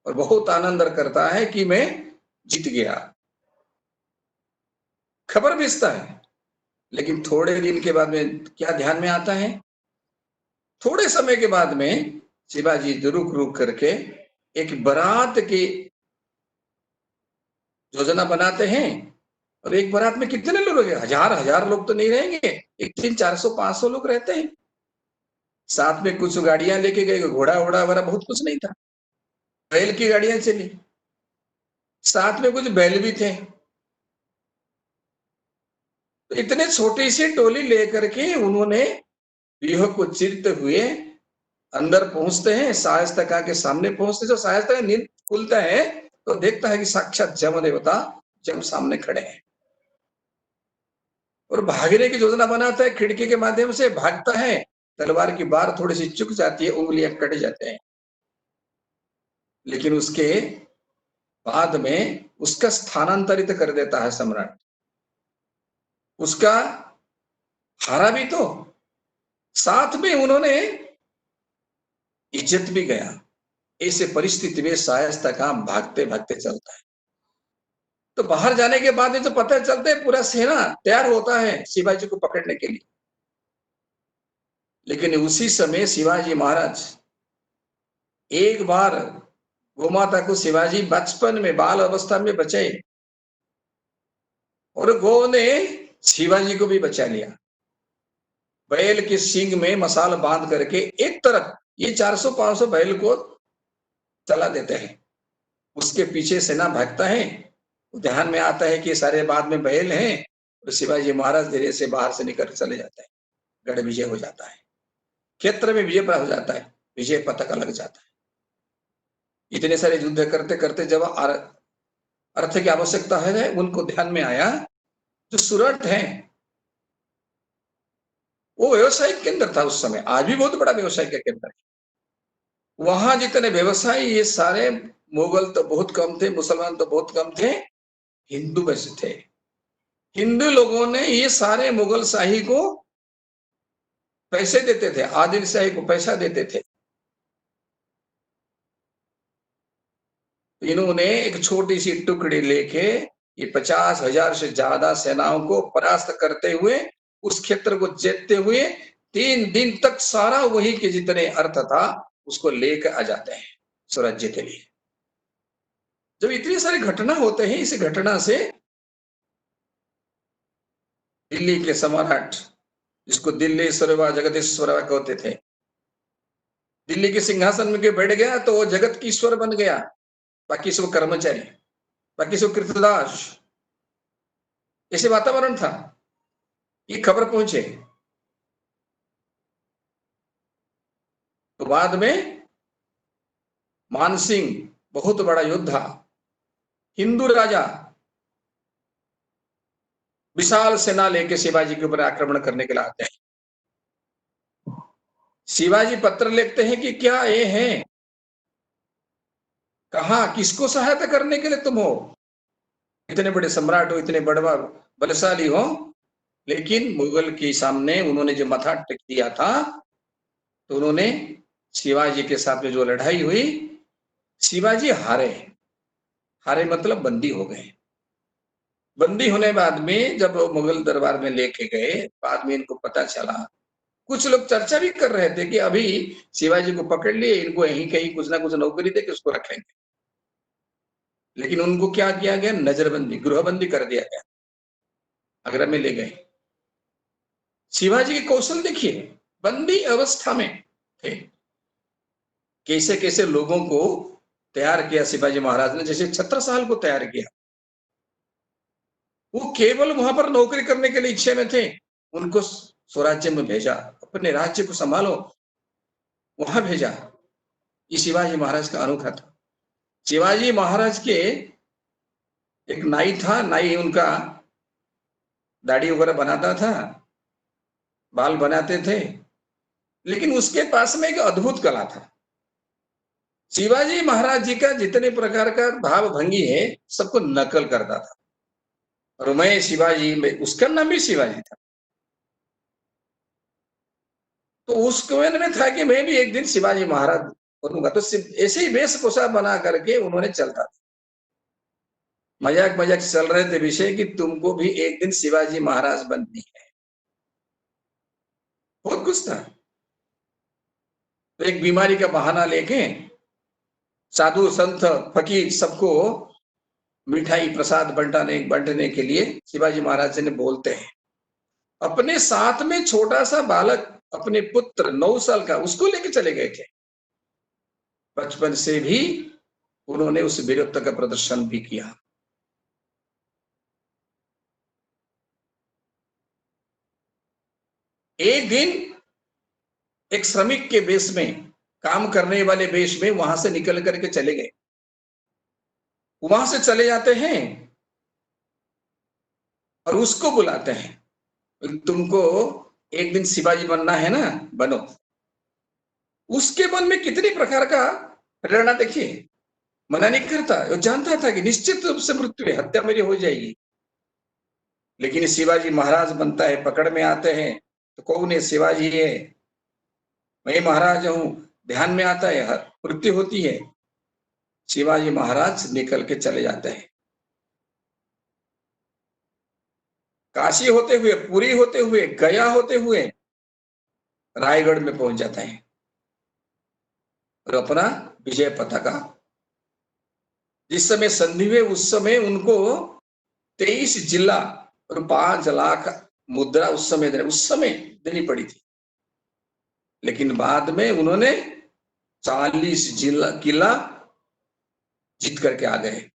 और बहुत आनंद करता है कि मैं जीत गया, खबर भेजता है। लेकिन थोड़े दिन के बाद में क्या ध्यान में आता है, थोड़े समय के बाद में शिवाजी रुक रुक करके एक बारात की योजना बनाते हैं। और एक बारात में कितने लोग रहेंगे? हजार लोग तो नहीं रहेंगे, एक 300-400-500 लोग रहते हैं। साथ में कुछ गाड़ियां लेके गए, घोड़ा वोड़ा वगैरह बहुत कुछ नहीं था, बैल की गाड़ियां चली, साथ में कुछ बैल भी थे। तो इतने छोटी सी टोली लेकर के उन्होंने व्यूह को चीरते हुए अंदर पहुंचते हैं। शायस्ता खां के सामने पहुंचते, जो शायस्ता का नींद खुलता है तो देखता है कि साक्षात जम देवता जम सामने खड़े हैं और भागने की योजना बनाता है। खिड़की के माध्यम से भागता है, तलवार की बार थोड़ी सी चुक जाती है, उंगलियां कट जाते हैं। लेकिन उसके बाद में उसका स्थानांतरित कर देता है सम्राट, उसका हारा भी तो साथ में उन्होंने इज्जत भी गया। ऐसे परिस्थिति में शायस्ता खां भागते भागते चलता है। तो बाहर जाने के बाद जो पता चलता है, पूरा सेना तैयार होता है शिवाजी को पकड़ने के लिए। लेकिन उसी समय शिवाजी महाराज एक बार गोमाता को शिवाजी बचपन में, बाल अवस्था में बचाए और गौ ने शिवाजी को भी बचा लिया। बैल के सींग में मसाल बांध करके एक तरफ ये 400-500 बैल को चला देते हैं, उसके पीछे सेना भागता है। ध्यान में आता है कि सारे बाद में बैल हैं, तो शिवाजी महाराज धीरे से बाहर से निकल चले जाते हैं। गढ़ विजय हो जाता है, क्षेत्र में विजय प्राप्त हो जाता है, विजय पताका लग जाता है। इतने सारे युद्ध करते करते जब अर्थ की आवश्यकता है, उनको ध्यान में आया जो सूरत है वो व्यवसायिक केंद्र था उस समय, आज भी बहुत बड़ा व्यवसायिक केंद्र है। वहां जितने व्यवसायी, ये सारे मुगल तो बहुत कम थे, मुसलमान तो बहुत कम थे, हिंदू बस थे। हिंदू लोगों ने ये सारे मुगल शाही को पैसे देते थे, आदिल शाही को पैसा देते थे। इन्होंने एक छोटी सी टुकड़ी लेके ये 50,000 से ज्यादा सेनाओं को परास्त करते हुए, उस क्षेत्र को जीतते हुए 3 दिन तक सारा वही के जितने अर्थ था उसको लेकर आ जाते हैं स्वराज्य के लिए। जब इतनी सारी घटना होते हैं, इस घटना से दिल्ली के सम्राट, जिसको दिल्लीश्वर जगदीश्वर कहते थे, दिल्ली के सिंहासन में के बैठ गया तो वो जगत की ईश्वर बन गया, बाकी सब कर्मचारी, बाकी सब कृतदास। ऐसे वातावरण था। ये खबर पहुंचे तो बाद में मानसिंह, बहुत बड़ा योद्धा, हिंदू राजा, विशाल सेना लेके शिवाजी के ऊपर आक्रमण करने के लिए आते हैं। शिवाजी पत्र लिखते हैं कि क्या ये है, कहा किसको सहायता करने के लिए तुम हो, इतने बड़े सम्राट हो, इतने बड़ा बलशाली हो, लेकिन मुगल के सामने उन्होंने जो माथा टेक दिया था, तो उन्होंने शिवाजी के साथ में जो लड़ाई हुई, शिवाजी हारे। हारे मतलब बंदी हो गए। बंदी होने बाद में जब वो मुगल दरबार में लेके गए, बाद में इनको पता चला, कुछ लोग चर्चा भी कर रहे थे कि अभी शिवाजी को पकड़ लिए, इनको यहीं कहीं कुछ ना कुछ नौकरी दे के उसको रखेंगे। लेकिन उनको क्या किया गया? नजरबंदी, गृहबंदी कर दिया गया, आगरा में ले गए। शिवाजी के कौशल देखिए, बंदी अवस्था में थे, कैसे कैसे लोगों को तैयार किया शिवाजी महाराज ने, जैसे छत्रसाल को तैयार किया। वो केवल वहां पर नौकरी करने के लिए इच्छा में थे, उनको स्वराज्य में भेजा, अपने राज्य को संभालो, वहां भेजा। ये शिवाजी महाराज का अनोखा था। शिवाजी महाराज के एक नाई था, नाई उनका दाढ़ी वगैरह बनाता था, बाल बनाते थे, लेकिन उसके पास में एक अद्भुत कला था। शिवाजी महाराज जी का जितने प्रकार का भाव भंगी है, सबको नकल करता था। और मैं शिवाजी में, उसका नाम भी शिवाजी था, तो उसको में था कि मैं भी एक दिन शिवाजी महाराज बनूंगा। तो ऐसे ही वेशभूषा बना करके उन्होंने चलता था। मजाक मजाक चल रहे थे विषय कि तुमको भी एक दिन शिवाजी महाराज बननी है। बहुत कुछ था। तो एक बीमारी का बहाना लेके साधु संत फकीर सबको मिठाई प्रसाद बंटने के लिए शिवाजी महाराज जी ने बोलते हैं, अपने साथ में छोटा सा बालक, अपने पुत्र 9 साल का, उसको लेके चले गए थे। बचपन से भी उन्होंने उस वीरत्व का प्रदर्शन भी किया। एक दिन एक श्रमिक के वेश में, काम करने वाले वेश में वहां से निकल करके चले गए। वहां से चले जाते हैं और उसको बुलाते हैं, तुमको एक दिन शिवाजी बनना है ना, बनो। उसके मन में कितनी प्रकार का प्रेरणा देखिए, मना नहीं करता, वो जानता था कि निश्चित रूप से मृत्यु है, हत्या मेरी हो जाएगी। लेकिन शिवाजी महाराज बनता है, पकड़ में आते हैं तो कौन है? शिवाजी है, मैं महाराज हूं, ध्यान में आता है, मृत्यु होती है, शिवाजी महाराज निकल के चले जाते हैं। काशी होते हुए, पुरी होते हुए, गया होते हुए रायगढ़ में पहुंच जाते हैं और अपना विजय पताका, जिस समय संधि हुए उस समय उनको 23 जिला और 5 लाख मुद्रा उस समय देनी पड़ी थी। लेकिन बाद में उन्होंने 40 जिला किला जीत करके आ गए।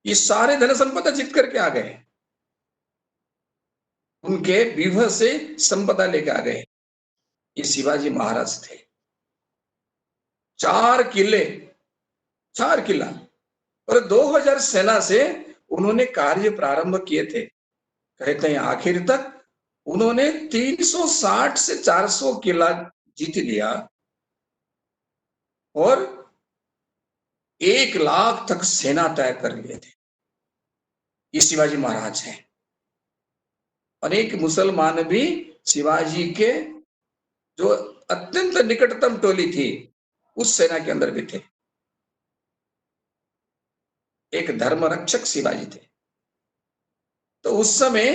ये सारे धन संपदा जीत करके आ गए, उनके विभव से संपदा लेके आ गए। ये शिवाजी महाराज थे। 4 किले, 4 किला और 2000 सेना से उन्होंने कार्य प्रारंभ किए थे। कहते हैं आखिर तक उन्होंने 360 से 400 किला जीत लिया और 1 लाख तक सेना तय कर लिए थे। ये शिवाजी महाराज हैं। अनेक मुसलमान भी शिवाजी के जो अत्यंत निकटतम टोली थी उस सेना के अंदर भी थे। एक धर्म रक्षक शिवाजी थे। तो उस समय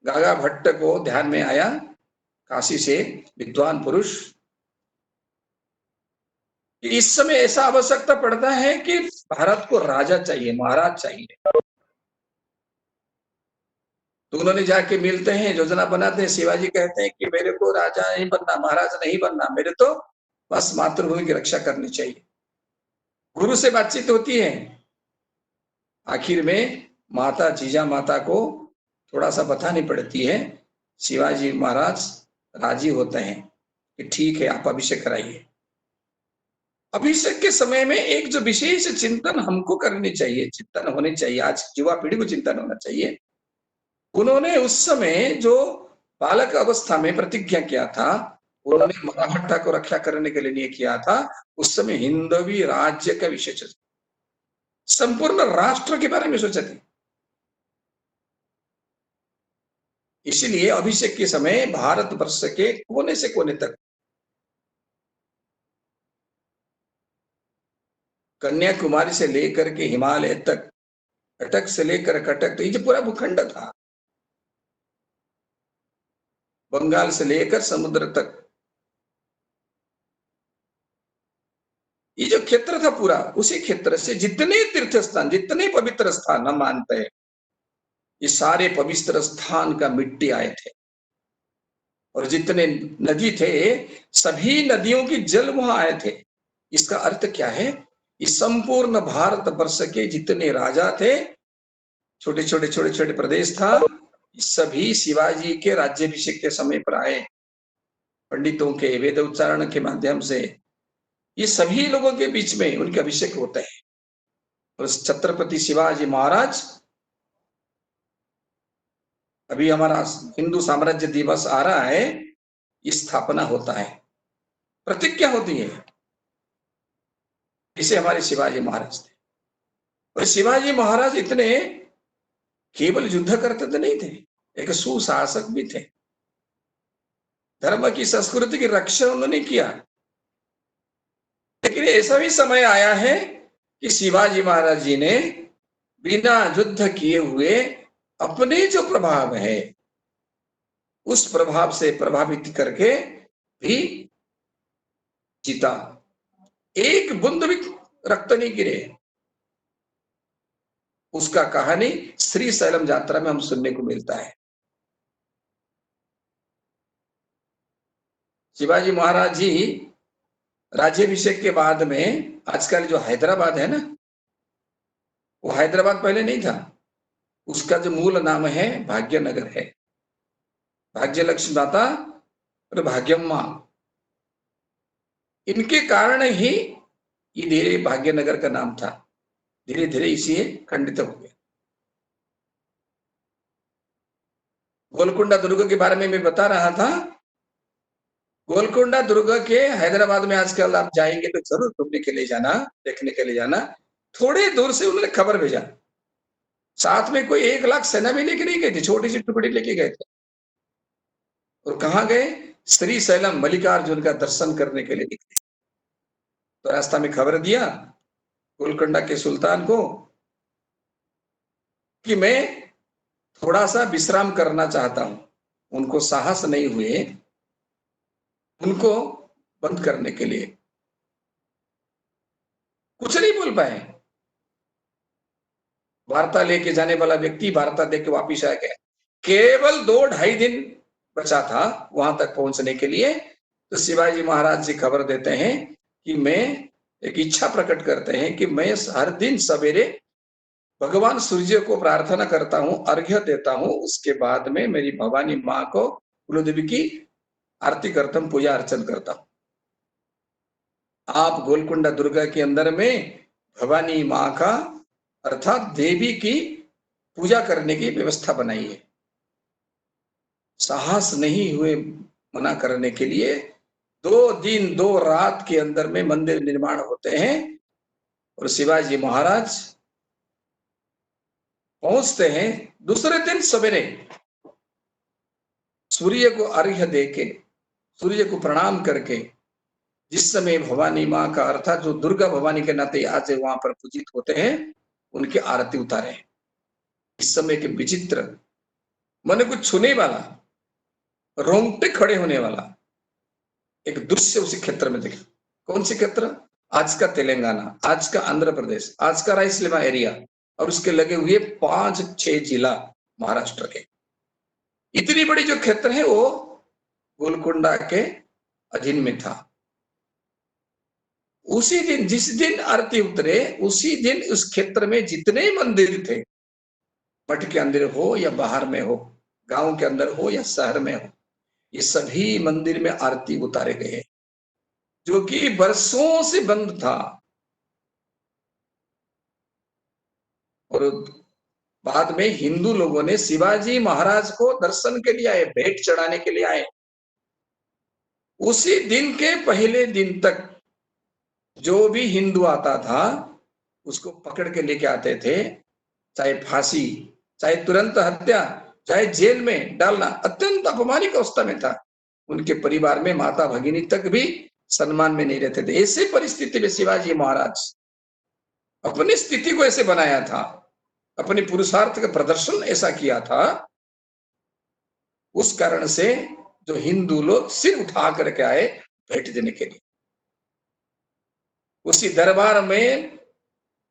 गागा भट्ट को ध्यान में आया, काशी से विद्वान पुरुष, कि इस समय ऐसा आवश्यकता पड़ता है कि भारत को राजा चाहिए, महाराज चाहिए। तो उन्होंने जाके मिलते हैं, योजना बनाते हैं। शिवाजी कहते हैं कि मेरे को राजा नहीं बनना, महाराज नहीं बनना, मेरे तो बस मातृभूमि की रक्षा करनी चाहिए। गुरु से बातचीत होती है, आखिर में माता जीजा माता को थोड़ा सा बतानी पड़ती है। शिवाजी महाराज राजी होते हैं कि ठीक है, आप अभिषेक कराइए। अभिषेक के समय में एक जो विशेष चिंतन हमको करनी चाहिए, चिंतन होनी चाहिए, आज युवा पीढ़ी को चिंतन होना चाहिए। उन्होंने उस समय जो बालक अवस्था में प्रतिज्ञा किया था, उन्होंने मराठा को रक्षा करने के लिए नहीं किया था। उस समय हिंदवी राज्य का विषय चल, संपूर्ण राष्ट्र के बारे में सोचा थे। इसलिए अभिषेक के समय भारत वर्ष के कोने से कोने तक, कन्याकुमारी से लेकर के हिमालय तक कटक से लेकर कटक, तो ये जो पूरा भूखंड था, बंगाल से लेकर समुद्र तक, ये जो क्षेत्र था पूरा, उसी क्षेत्र से जितने तीर्थ स्थान, जितने पवित्र स्थान हम मानते हैं, ये सारे पवित्र स्थान का मिट्टी आए थे। और जितने नदी थे, सभी नदियों की जल वहां आए थे। इसका अर्थ क्या है? इस संपूर्ण भारत वर्ष के जितने राजा थे, छोटे छोटे प्रदेश था, सभी शिवाजी के राज्याभिषेक के समय पर आए। पंडितों के वेद उच्चारण के माध्यम से ये सभी लोगों के बीच में उनके अभिषेक होते हैं। और छत्रपति शिवाजी महाराज, अभी हमारा हिंदू साम्राज्य दिवस आ रहा है, स्थापना होता है, प्रतिज्ञा होती है, इसे हमारे शिवाजी महाराज थे। और शिवाजी महाराज इतने केवल युद्ध करते तो नहीं थे, एक सुशासक भी थे। धर्म की संस्कृति की रक्षा उन्होंने किया। लेकिन ऐसा भी समय आया है कि शिवाजी महाराज जी ने बिना युद्ध किए हुए अपने जो प्रभाव है, उस प्रभाव से प्रभावित करके भी जीता। एक बूंद भी रक्त नहीं गिरे। उसका कहानी श्री शैलम यात्रा में हम सुनने को मिलता है। शिवाजी महाराज जी राज्याभिषेक के बाद में, आजकल जो हैदराबाद है ना, वो हैदराबाद पहले नहीं था। उसका जो मूल नाम है भाग्यनगर है। भाग्यलक्ष्मी माता और भाग्यम्मा, इनके कारण ही ये धीरे भाग्यनगर का नाम था। धीरे धीरे इसी खंडित हो गया। गोलकुंडा दुर्ग के बारे में मैं बता रहा था। गोलकुंडा दुर्ग के हैदराबाद में आजकल आप जाएंगे तो जरूर घूमने के लिए जाना, देखने के लिए जाना। थोड़े दूर से उन्होंने खबर भेजा, साथ में कोई 1 लाख सेना भी लेके नहीं गए थे, छोटी सी टुकड़ी लेके गए थे। और कहाँ गए? श्री शैलम मल्लिकार्जुन का दर्शन करने के लिए निकले। तो रास्ता में खबर दिया गोलकुंडा के सुल्तान को कि मैं थोड़ा सा विश्राम करना चाहता हूं। उनको साहस नहीं हुए उनको बंद करने के लिए, कुछ नहीं बोल पाए। वार्ता लेके जाने वाला व्यक्ति वार्ता देके वापिस आ गया। केवल 2-2.5 दिन बचा था वहां तक पहुंचने के लिए। तो शिवाजी महाराज जी खबर देते हैं कि मैं एक इच्छा प्रकट करते हैं कि मैं हर दिन सवेरे भगवान सूर्य को प्रार्थना करता हूं, अर्घ्य देता हूं। उसके बाद में मेरी भवानी माँ को, कुलदेवी की आरती करता हूं, पूजा अर्चन करता हूं। आप गोलकुंडा दुर्गा के अंदर में भवानी माँ का अर्थात देवी की पूजा करने की व्यवस्था बनाई है। साहस नहीं हुए मना करने के लिए। 2 दिन 2 रात के अंदर में मंदिर निर्माण होते हैं। और शिवाजी महाराज पहुंचते हैं दूसरे दिन सवेरे, सूर्य को अर्घ्य देके, सूर्य को प्रणाम करके, जिस समय भवानी माँ का अर्थात जो दुर्गा भवानी के नाते आज वहां पर पूजित होते हैं, उनकी आरती उतारे। इस समय के विचित्र, मन को छूने वाला, रोंगटे खड़े होने वाला एक दृश्य उसी क्षेत्र में देखा। कौन सी क्षेत्र? आज का तेलंगाना, आज का आंध्र प्रदेश, आज का रायसीमा एरिया और उसके लगे हुए 5-6 जिला महाराष्ट्र के। इतनी बड़ी जो क्षेत्र है वो गोलकुंडा के अधीन में था। उसी दिन, जिस दिन आरती उतरे, उसी दिन उस क्षेत्र में जितने मंदिर थे, मठ के अंदर हो या बाहर में हो, गांव के अंदर हो या शहर में हो, ये सभी मंदिर में आरती उतारे गए, जो कि वर्षों से बंद था। और बाद में हिंदू लोगों ने शिवाजी महाराज को दर्शन के लिए आए, भेंट चढ़ाने के लिए आए। उसी दिन के पहले दिन तक जो भी हिंदू आता था उसको पकड़ के लेके आते थे, चाहे फांसी, चाहे तुरंत हत्या, चाहे जेल में डालना। अत्यंत अपमानित अवस्था में था। उनके परिवार में माता भगिनी तक भी सम्मान में नहीं रहते थे। ऐसी परिस्थिति में शिवाजी महाराज अपनी स्थिति को ऐसे बनाया था अपने पुरुषार्थ का प्रदर्शन ऐसा किया था, उस कारण से जो हिंदू लोग सिर उठा करके आए भेंट देने के लिए। उसी दरबार में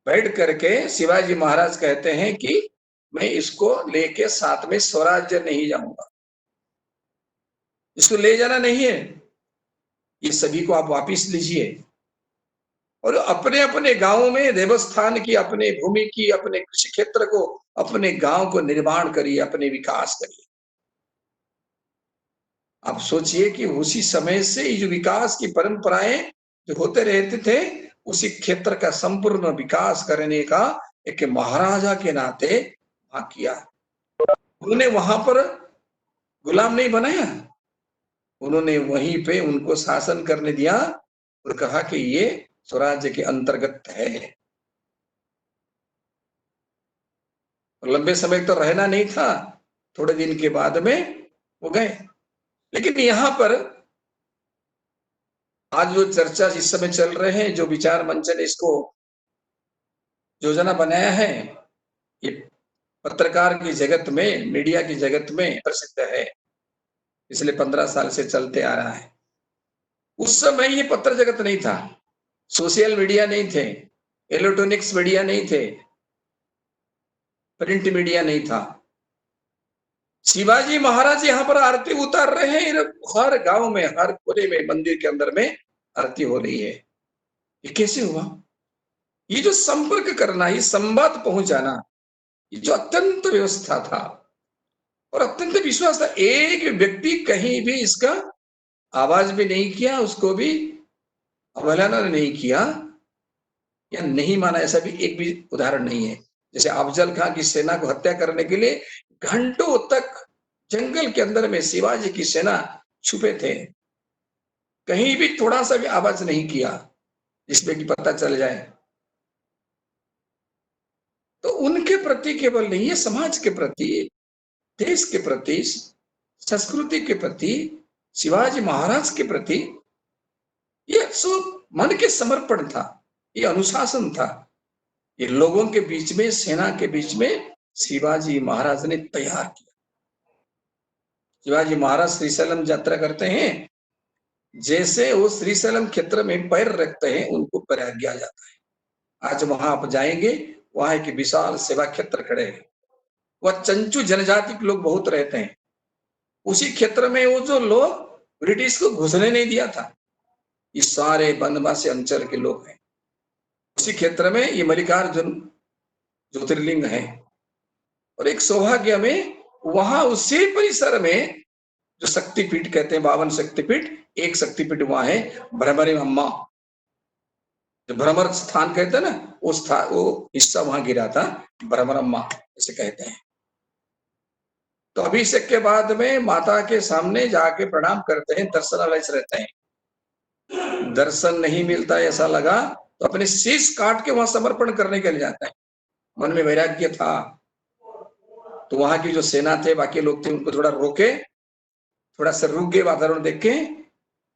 बैठ करके शिवाजी महाराज कहते हैं कि मैं इसको लेके साथ में स्वराज्य नहीं जाऊंगा, इसको ले जाना नहीं है, ये सभी को आप वापिस लीजिए और अपने अपने गांवों में देवस्थान की, अपने भूमि की, अपने कृषि क्षेत्र को, अपने गांव को निर्माण करिए, अपने विकास करिए। आप सोचिए कि उसी समय से ये जो विकास की परंपराएं जो होते रहते थे, उसी क्षेत्र का संपूर्ण विकास करने का एक महाराजा के नाते वहां किया। उन्होंने वहां पर गुलाम नहीं बनाया, उन्होंने वहीं पे उनको शासन करने दिया और कहा कि ये स्वराज्य के अंतर्गत है। और लंबे समय तो रहना नहीं था, थोड़े दिन के बाद में वो गए। लेकिन यहाँ पर आज जो चर्चा जिस समय चल रहे हैं, जो विचार मंच ने इसको योजना बनाया है, ये पत्रकार की जगत में, मीडिया की जगत में प्रसिद्ध है, पिछले 15 साल से चलते आ रहा है। उस समय ये पत्र जगत नहीं था, सोशल मीडिया नहीं थे, इलेक्ट्रॉनिक्स मीडिया नहीं थे, प्रिंट मीडिया नहीं था। शिवाजी महाराज यहाँ पर आरती उतार रहे हैं, हर गांव में, हर कोने में, मंदिर के अंदर में आरती हो रही है। ये कैसे हुआ? ये जो संपर्क करना, ये संवाद पहुंचाना, ये जो अत्यंत व्यवस्था था और अत्यंत विश्वास था। एक व्यक्ति कहीं भी इसका आवाज भी नहीं किया, उसको भी अवहेलना नहीं किया या नहीं माना, ऐसा भी एक भी उदाहरण नहीं है। जैसे अफजल खां की सेना को हत्या करने के लिए घंटों तक जंगल के अंदर में शिवाजी की सेना छुपे थे, कहीं भी थोड़ा सा भी आवाज नहीं किया जिसमें कि पता चल जाए। तो उनके प्रति केवल नहीं, ये समाज के प्रति, देश के प्रति, संस्कृति के प्रति, शिवाजी महाराज के प्रति ये सब मन के समर्पण था, ये अनुशासन था। ये लोगों के बीच में, सेना के बीच में शिवाजी महाराज ने तैयार किया। शिवाजी महाराज श्रीशैलम यात्रा करते हैं, जैसे वो श्रीशैलम क्षेत्र में पैर रखते हैं, उनको प्रज्ञा जाता है। आज वहां आप जाएंगे, वहां एक विशाल सेवा क्षेत्र खड़े हैं, वह चंचू जनजाति के लोग बहुत रहते हैं। उसी क्षेत्र में वो जो लोग ब्रिटिश को घुसने नहीं दिया था, ये सारे वनवासी अंचल के लोग हैं। उसी क्षेत्र में ये मल्लिकार्जुन ज्योतिर्लिंग है और एक सौभाग्य में वहां उसी परिसर में जो शक्तिपीठ कहते हैं, 52 शक्तिपीठ, एक शक्तिपीठ वहां है भ्रमरी अम्मा, जो भ्रमर स्थान कहते हैं ना, वो हिस्सा वहां गिरा था, भ्रमर अम्मा ऐसे कहते हैं। तो अभिषेक के बाद में माता के सामने जाके प्रणाम करते हैं, दर्शनालय से रहते हैं। दर्शन नहीं मिलता ऐसा लगा तो अपने शीश काट के वहां समर्पण करने के लिए जाता है। मन में वैराग्य था, तो वहां की जो सेना थे, बाकी लोग थे, उनको थोड़ा रोके, थोड़ा सा रुक गए, वातावरण देख के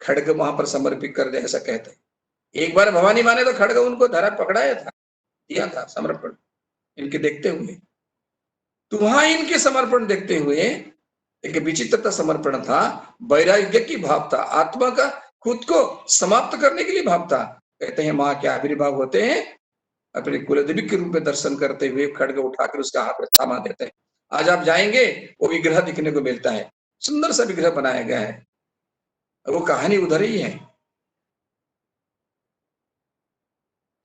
खड़ग वहां पर समर्पित कर दे, ऐसा कहते हैं। एक बार भवानी माने तो खड़ग उनको धरा पकड़ाया था, दिया था समर्पण इनके देखते हुए। तो वहां इनके समर्पण देखते हुए एक विचित्रता समर्पण था, वैराग्य की भाव था, आत्मा का खुद को समाप्त करने के लिए भाव था। कहते हैं माँ के आविर्भाव होते हैं, अपने कुलदेवी के रूप में दर्शन करते हुए खड़ग उठाकर उसका हाथ में थमा देते हैं। आज आप जाएंगे, वो विग्रह दिखने को मिलता है, सुंदर सा विग्रह बनाया गया है, वो कहानी उधर ही है।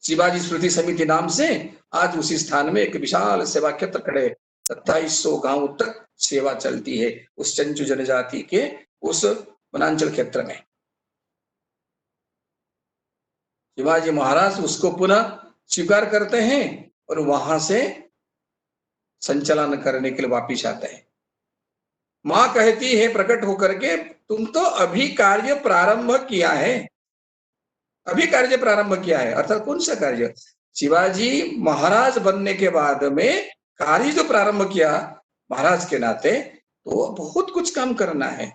शिवाजी स्मृति समिति नाम से आज उसी स्थान में एक विशाल सेवा क्षेत्र खड़े, 2700 गांव तक सेवा चलती है उस चंचू जनजाति के उस वनांचल क्षेत्र में। शिवाजी महाराज उसको पुनः स्वीकार करते हैं और वहां से संचालन करने के लिए वापिस आते हैं। मां कहती है प्रकट होकर के, तुम तो अभी कार्य प्रारंभ किया है, अभी कार्य प्रारंभ किया है। अर्थात कौन सा कार्य? शिवाजी महाराज बनने के बाद में कार्य जो प्रारंभ किया महाराज के नाते, तो बहुत कुछ काम करना है,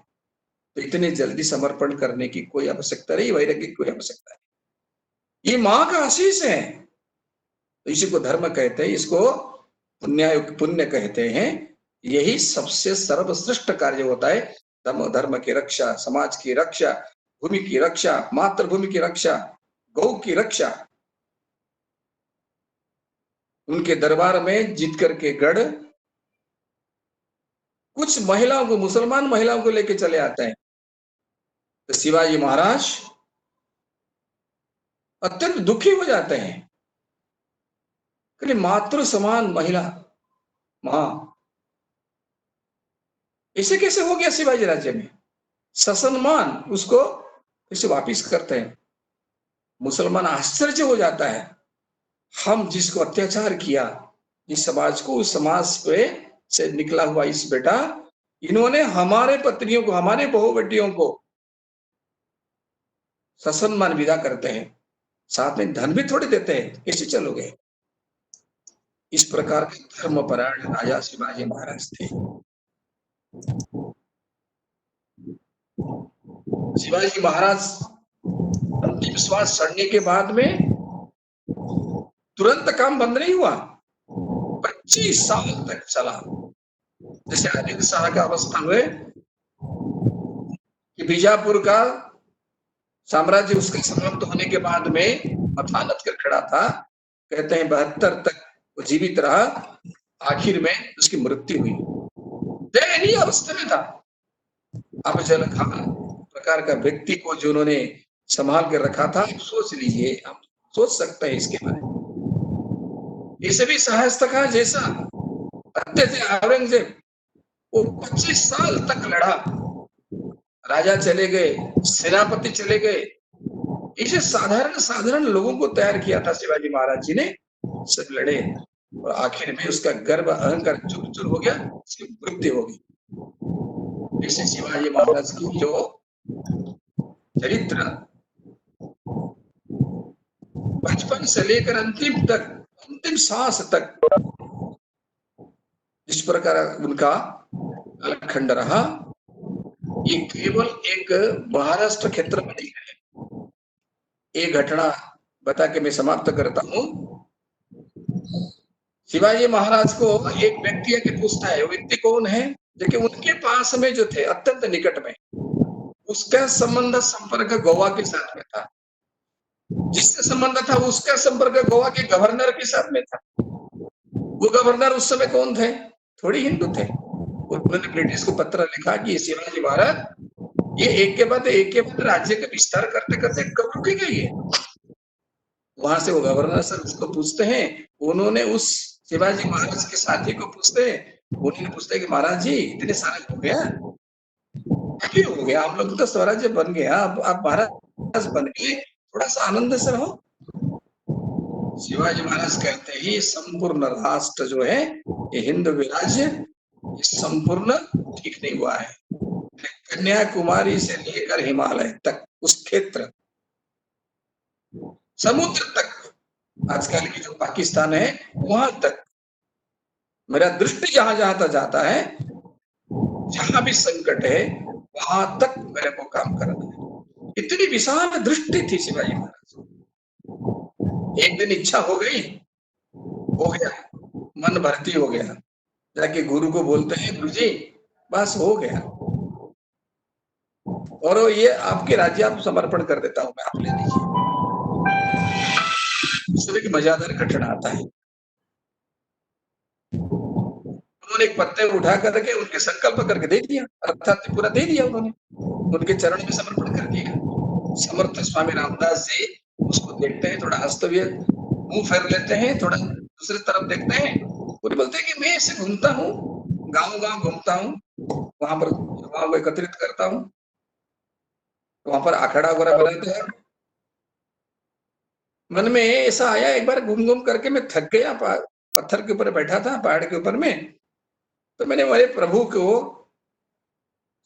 तो इतने जल्दी समर्पण करने की कोई आवश्यकता नहीं, वैराग्य की कोई आवश्यकता नहीं। ये मां का आशीष है, तो इसी को धर्म कहते हैं, इसको पुण्य कहते हैं। यही सबसे सर्वश्रेष्ठ कार्य होता है। धर्म की रक्षा, समाज की रक्षा, भूमि की रक्षा, मातृभूमि की रक्षा, गौ की रक्षा। उनके दरबार में जीत करके गढ़ कुछ महिलाओं को, मुसलमान महिलाओं को लेके चले आते हैं। तो शिवाजी महाराज अत्यंत दुखी हो जाते हैं कि मातृ समान महिला, मां, ऐसे कैसे हो गया शिवाजी राज्य में? ससम्मान उसको इसे वापिस करते हैं। मुसलमान आश्चर्य हो जाता है, हम जिसको अत्याचार किया, इस समाज को, उस समाज पे से निकला हुआ इस बेटा, इन्होंने हमारे पत्नियों को, हमारे बहू बेटियों को ससम्मान विदा करते हैं, साथ में धन भी थोड़े देते हैं, कैसे चलोगे? इस प्रकार के धर्मपरायण राजा शिवाजी महाराज थे। शिवाजी महाराज अंतिम श्वास चढ़ने के बाद में तुरंत काम बंद नहीं हुआ, 25 साल तक चला। जैसे आदिल शाह का अवस्था हुए कि बीजापुर का साम्राज्य उसके समाप्त होने के बाद में माथा नत कर खड़ा था। कहते हैं 72 तक वो जीवित रहा, आखिर में उसकी मृत्यु हुई। दयनीय अवस्था में था। अब जल प्रकार का व्यक्ति को जो उन्होंने संभाल कर रखा था, सोच लीजिए, हम सोच सकते हैं इसके बारे में। इसे भी शाहजहाँ जैसा अत्याचार औरंगजेब वो 25 साल तक लड़ा, राजा चले गए, सेनापति चले गए, इसे साधारण लोगों को तैयार किया था शिवाजी महाराज जी ने। सब लड़े और आखिर में उसका गर्व अहंकार चूर हो गया, उसकी मृत्यु हो गई। इसे शिवाजी महाराज की जो चरित्र बचपन से लेकर अंतिम सांस तक इस प्रकार उनका अखंड रहा, ये केवल एक महाराष्ट्र क्षेत्र में नहीं है। एक घटना बता के मैं समाप्त करता हूं। शिवाजी महाराज को एक व्यक्ति आके पूछता है, वो व्यक्ति कौन है? देखिए उनके पास में जो थे अत्यंत निकट में, उसका संपर्क गोवा के साथ में था। जिससे संबंध था उसका संपर्क गोवा के गवर्नर के साथ में था। वो गवर्नर उस समय कौन थे? थोड़ी हिंदू थे। उन्होंने ब्रिटिश को पत्र लिखा कि शिवाजी महाराज ये एक के बाद राज्य का विस्तार करते करते कब रुकेगा ये? वहां से वो गवर्नर सर उसको पूछते हैं, उन्होंने उस शिवाजी महाराज के साथी को पूछते हैं, उन्होंने पूछते हैं कि महाराज जी इतने साल हो गया, क्यों हो गया? हम लोग तो स्वराज्य बन गया, आप महाराज बन गए, थोड़ा सा आनंद से रहो। शिवाजी महाराज कहते ही संपूर्ण राष्ट्र जो है ये हिंदू विराज्य संपूर्ण ठीक नहीं हुआ है। कन्याकुमारी से लेकर हिमालय तक, उस क्षेत्र समुद्र तक, आजकल की जो पाकिस्तान है वहां तक मेरा दृष्टि जहां जहां तक जाता है, जहां भी संकट है वहां तक मेरे को काम करना है। इतनी विशाल दृष्टि थी शिवाजी महाराज। एक दिन इच्छा हो गया, मन भर्ती हो गया, जाके गुरु को बोलते हैं, गुरु जी बस हो गया और ये आपके राज्य आप समर्पण कर देता हूं मैं, आप ले लीजिए। इस तरह की मजेदार घटना आता है। उन्होंने एक पत्ते उठा करके उनके संकल्प करके दे दिया, अर्थात पूरा दे दिया उन्होंने, उनके चरण में समर्पण कर दिया। समर्थ स्वामी रामदास जी उसको देखते हैं, थोड़ा हस्तव्यस्त मुंह फेर लेते हैं, थोड़ा दूसरी तरफ देखते हैं, पूरे बोलते हैं कि मैं ऐसे घूमता हूँ, गांव घूमता हूँ, वहां पर युवाओं को एकत्रित करता हूँ, वहां पर अखाड़ा वगैरह बनाते हैं। मन में ऐसा आया, एक बार घूम करके मैं थक गया, पत्थर के ऊपर बैठा था पहाड़ के ऊपर में, तो मैंने मेरे प्रभु को,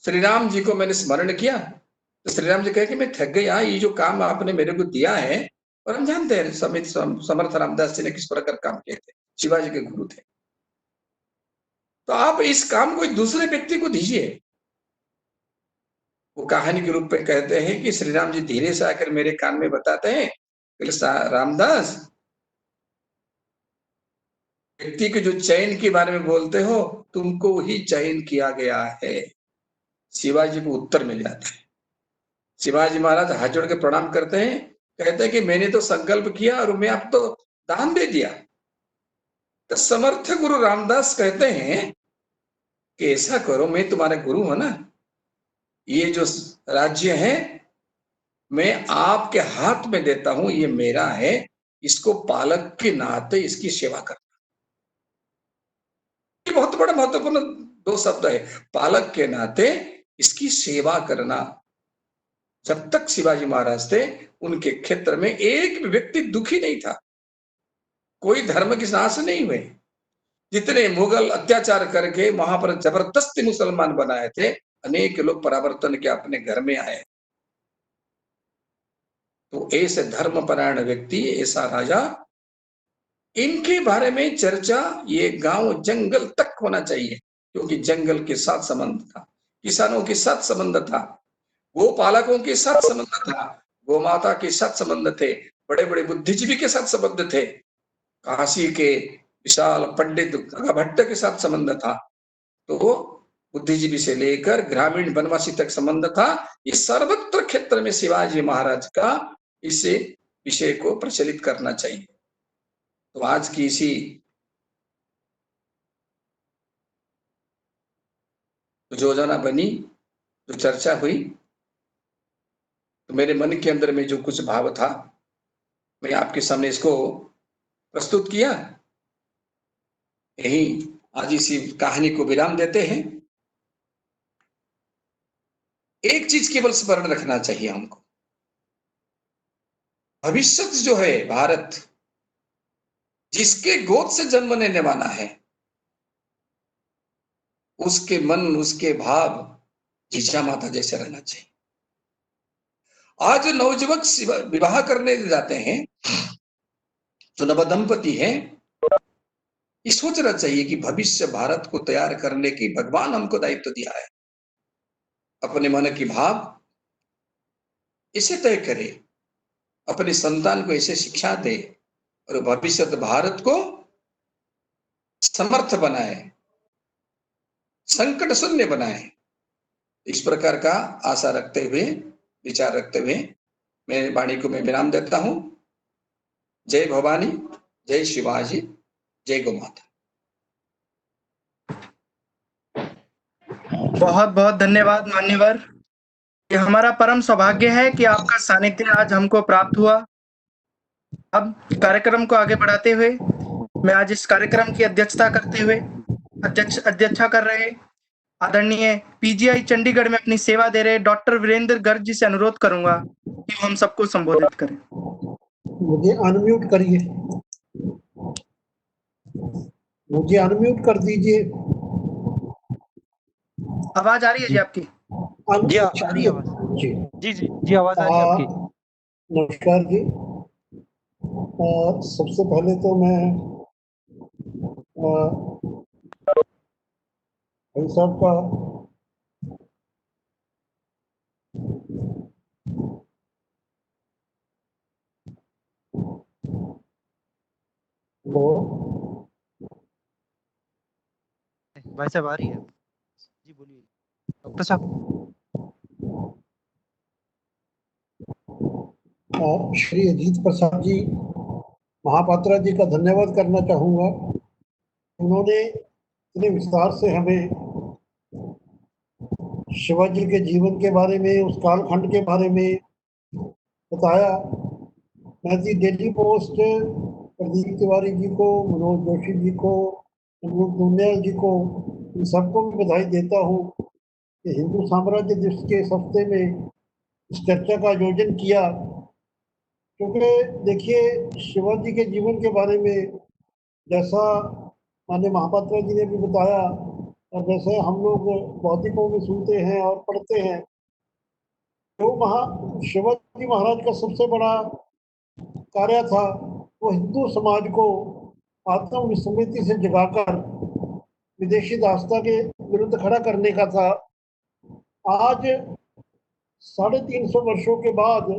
श्री राम जी को मैंने स्मरण किया। तो श्री राम जी कहे कि मैं थक गया, ये जो काम आपने मेरे को दिया है, और हम जानते हैं समर्थ रामदास जी ने किस प्रकार काम किए थे, शिवाजी के गुरु थे, तो आप इस काम को दूसरे व्यक्ति को दीजिए। वो कहानी के रूप में कहते हैं कि श्री राम जी धीरे से आकर मेरे कान में बताते हैं, रामदास व्यक्ति के जो चयन के बारे में बोलते हो, तुमको ही चयन किया गया है। शिवाजी को उत्तर मिल जाता है। शिवाजी महाराज हाथ जोड़ के प्रणाम करते हैं, कहते हैं कि मैंने तो संकल्प किया और मैं आप तो दान दे दिया। तो समर्थ गुरु रामदास कहते हैं कि ऐसा करो, मैं तुम्हारे गुरु हूं ना, ये जो राज्य है मैं आपके हाथ में देता हूं, ये मेरा है, इसको पालक के नाते इसकी सेवा करना। ये बहुत बड़ा महत्वपूर्ण दो शब्द है, पालक के नाते इसकी सेवा करना। जब तक शिवाजी महाराज थे, उनके क्षेत्र में एक भी व्यक्ति दुखी नहीं था, कोई धर्म की नाश नहीं हुए। जितने मुगल अत्याचार करके वहां पर जबरदस्ती मुसलमान बनाए थे, अनेक लोग परावर्तन के अपने घर में आए। तो ऐसे धर्मपरायण व्यक्ति, ऐसा राजा, इनके बारे में चर्चा ये गांव जंगल तक होना चाहिए, क्योंकि जंगल के साथ संबंध था, किसानों के साथ संबंध था, गोपालकों के साथ संबंध था, गोमाता के साथ संबंध थे, बड़े बड़े बुद्धिजीवी के साथ संबंध थे, काशी के विशाल पंडित भट्ट के साथ संबंध था। तो बुद्धिजीवी से लेकर ग्रामीण वनवासी तक संबंध था। इस सर्वत्र क्षेत्र में शिवाजी महाराज का इसे विषय को प्रचलित करना चाहिए। तो आज की इसी योजना बनी, जो चर्चा हुई, तो मेरे मन के अंदर में जो कुछ भाव था, मैं आपके सामने इसको प्रस्तुत किया। यही आज इसी कहानी को विराम देते हैं। एक चीज केवल स्मरण रखना चाहिए हमको, भविष्य जो है भारत, जिसके गोद से जन्म लेने वाला है, उसके मन, उसके भाव जीजा माता जैसे रहना चाहिए। आज नवयुवक विवाह करने जाते हैं, जो नवदंपति हैं, ये सोचना चाहिए कि भविष्य भारत को तैयार करने की भगवान हमको दायित्व दिया है। अपने मन की भाव इसे तय करे, अपने संतान को ऐसे शिक्षा दे और भविष्य भारत को समर्थ बनाए, संकट शून्य बनाए। इस प्रकार का आशा रखते हुए, विचार रखते हुए मैं वाणी को मैं विराम देता हूं। जय भवानी, जय शिवाजी, जय गौ माता। बहुत बहुत धन्यवाद मान्यवर। ये हमारा परम सौभाग्य है कि आपका सानिध्य आज हमको प्राप्त हुआ। अब कार्यक्रम को आगे बढ़ाते हुए मैं आज इस कार्यक्रम की अध्यक्षता करते हुए अध्यक्षा कर रहे आदरणीय पीजीआई चंडीगढ़ में अपनी सेवा दे रहे डॉक्टर वीरेंद्र गर्ग जी से अनुरोध करूंगा कि हम सबको संबोधित करें। मुझे अनम्यूट करिए, मुझे अनम्यूट कर दीजिए। आवाज आ रही है जी आपकी? जी आ रही है आवाज। जी जी जी जी आवाज आ रही है आपकी। नमस्कार जी। सबसे पहले तो मैं भाई साहब का वो भाई साहब आ रही है, जी बोलिए डॉक्टर साहब। श्री अजीत प्रसाद जी महापात्रा जी का धन्यवाद करना चाहूँगा। उन्होंने इतने विस्तार से हमें शिवाजी के जीवन के बारे में, उस कालखंड के बारे में बताया। मैं जी डेली पोस्ट प्रदीप तिवारी जी को, मनोज जोशी जी को, अनूप दुनियाल जी को, इन सबको भी बधाई देता हूँ कि हिंदू साम्राज्य दिवस के इस हफ्ते में इस चर्चा का आयोजन किया। क्योंकि देखिए, शिवाजी के जीवन के बारे में जैसा माननीय महापात्रा जी ने भी बताया और जैसे हम लोग भौतिकों में सुनते हैं और पढ़ते हैं, तो शिवाजी महाराज का सबसे बड़ा कार्य था वो हिंदू समाज को आत्मविस्मृति से जगाकर विदेशी दासता के विरुद्ध खड़ा करने का था। आज 350 वर्षों के बाद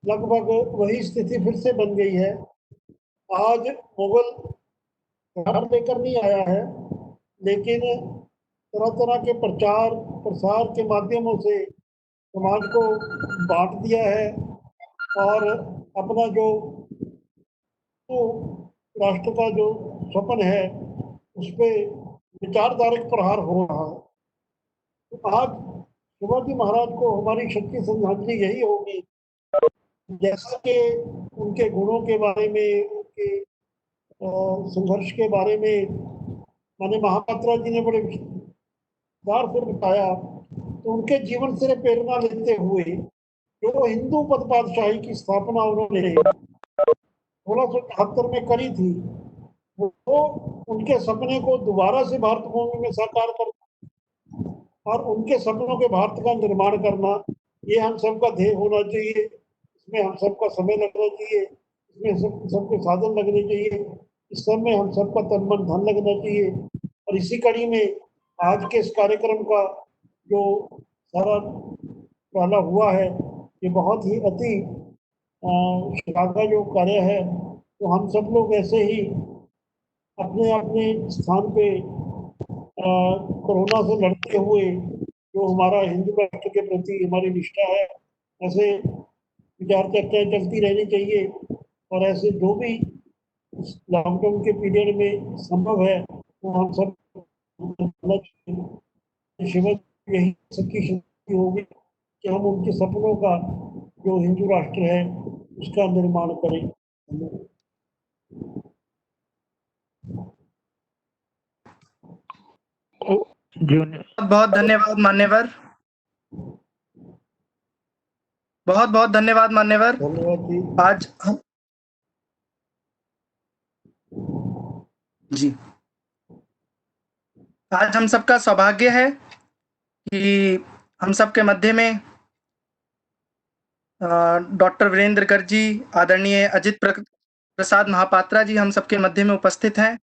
लगभग वही स्थिति फिर से बन गई है। आज मुगल बाहर लेकर नहीं आया है, लेकिन तरह तरह के प्रचार प्रसार के माध्यमों से समाज को बांट दिया है और अपना जो तो राष्ट्र का जो स्वप्न है उस पर विचारधारक प्रहार हो रहा है। तो आज शिवाजी महाराज को हमारी सच्ची श्रद्धांजलि यही होगी, जैसा कि उनके गुणों के बारे में, उनके संघर्ष के बारे में माने महापात्रा जी ने बड़े विस्तार से बताया, तो उनके जीवन से प्रेरणा लेते हुए जो हिंदू पद पातशाही की स्थापना उन्होंने 1678 में करी थी, वो उनके सपने को दोबारा से भारत भूमि में साकार करना और उनके सपनों के भारत का निर्माण करना, ये हम सबका ध्येय होना चाहिए। इसमें हम सबका समय लगना चाहिए, इसमें सबके साधन लगने चाहिए, इस सब में हम सबका तन मन धन लगना चाहिए। और इसी कड़ी में आज के इस कार्यक्रम का जो सारा पहला हुआ है, ये बहुत ही अति श्लाघा जो कार्य है। तो हम सब लोग ऐसे ही अपने अपने स्थान पे कोरोना से लड़ते हुए जो हमारा हिंदू राष्ट्र के प्रति हमारी निष्ठा है, ऐसे विचार चर्चाएं चलती रहनी चाहिए। और ऐसे जो भी लॉकडाउन के पीरियड में संभव है वो हम सब शिवज यही सबकी शक्ति होगी कि हम उनके सपनों का जो हिंदू राष्ट्र है उसका निर्माण करें। बहुत धन्यवाद मान्यवर, बहुत बहुत धन्यवाद मान्यवर। धन्यवाद जी। आज हम जी आज हम सबका सौभाग्य है कि हम सबके मध्य में डॉक्टर वीरेंद्र गर्ग जी, आदरणीय अजित प्रसाद महापात्रा जी हम सबके मध्य में उपस्थित हैं।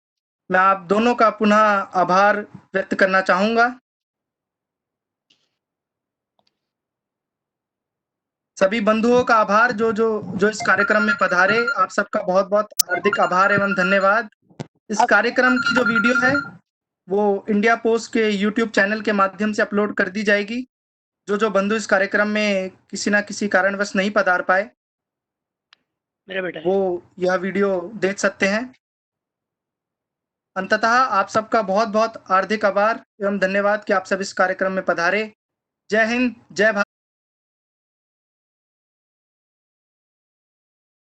मैं आप दोनों का पुनः आभार व्यक्त करना चाहूंगा। सभी बंधुओं का आभार जो इस कार्यक्रम में पधारे, आप सबका बहुत बहुत हार्दिक आभार एवं धन्यवाद। इस कार्यक्रम की जो वीडियो है वो इंडिया पोस्ट के यूट्यूब चैनल के माध्यम से अपलोड कर दी जाएगी। जो बंधु इस कार्यक्रम में किसी ना किसी कारणवश नहीं पधार पाए, मेरा बेटा वो यह वीडियो देख सकते हैं। अंततः आप सबका बहुत बहुत हार्दिक आभार एवं धन्यवाद कि आप सब इस कार्यक्रम में पधारे। जय हिंद, जय भारत।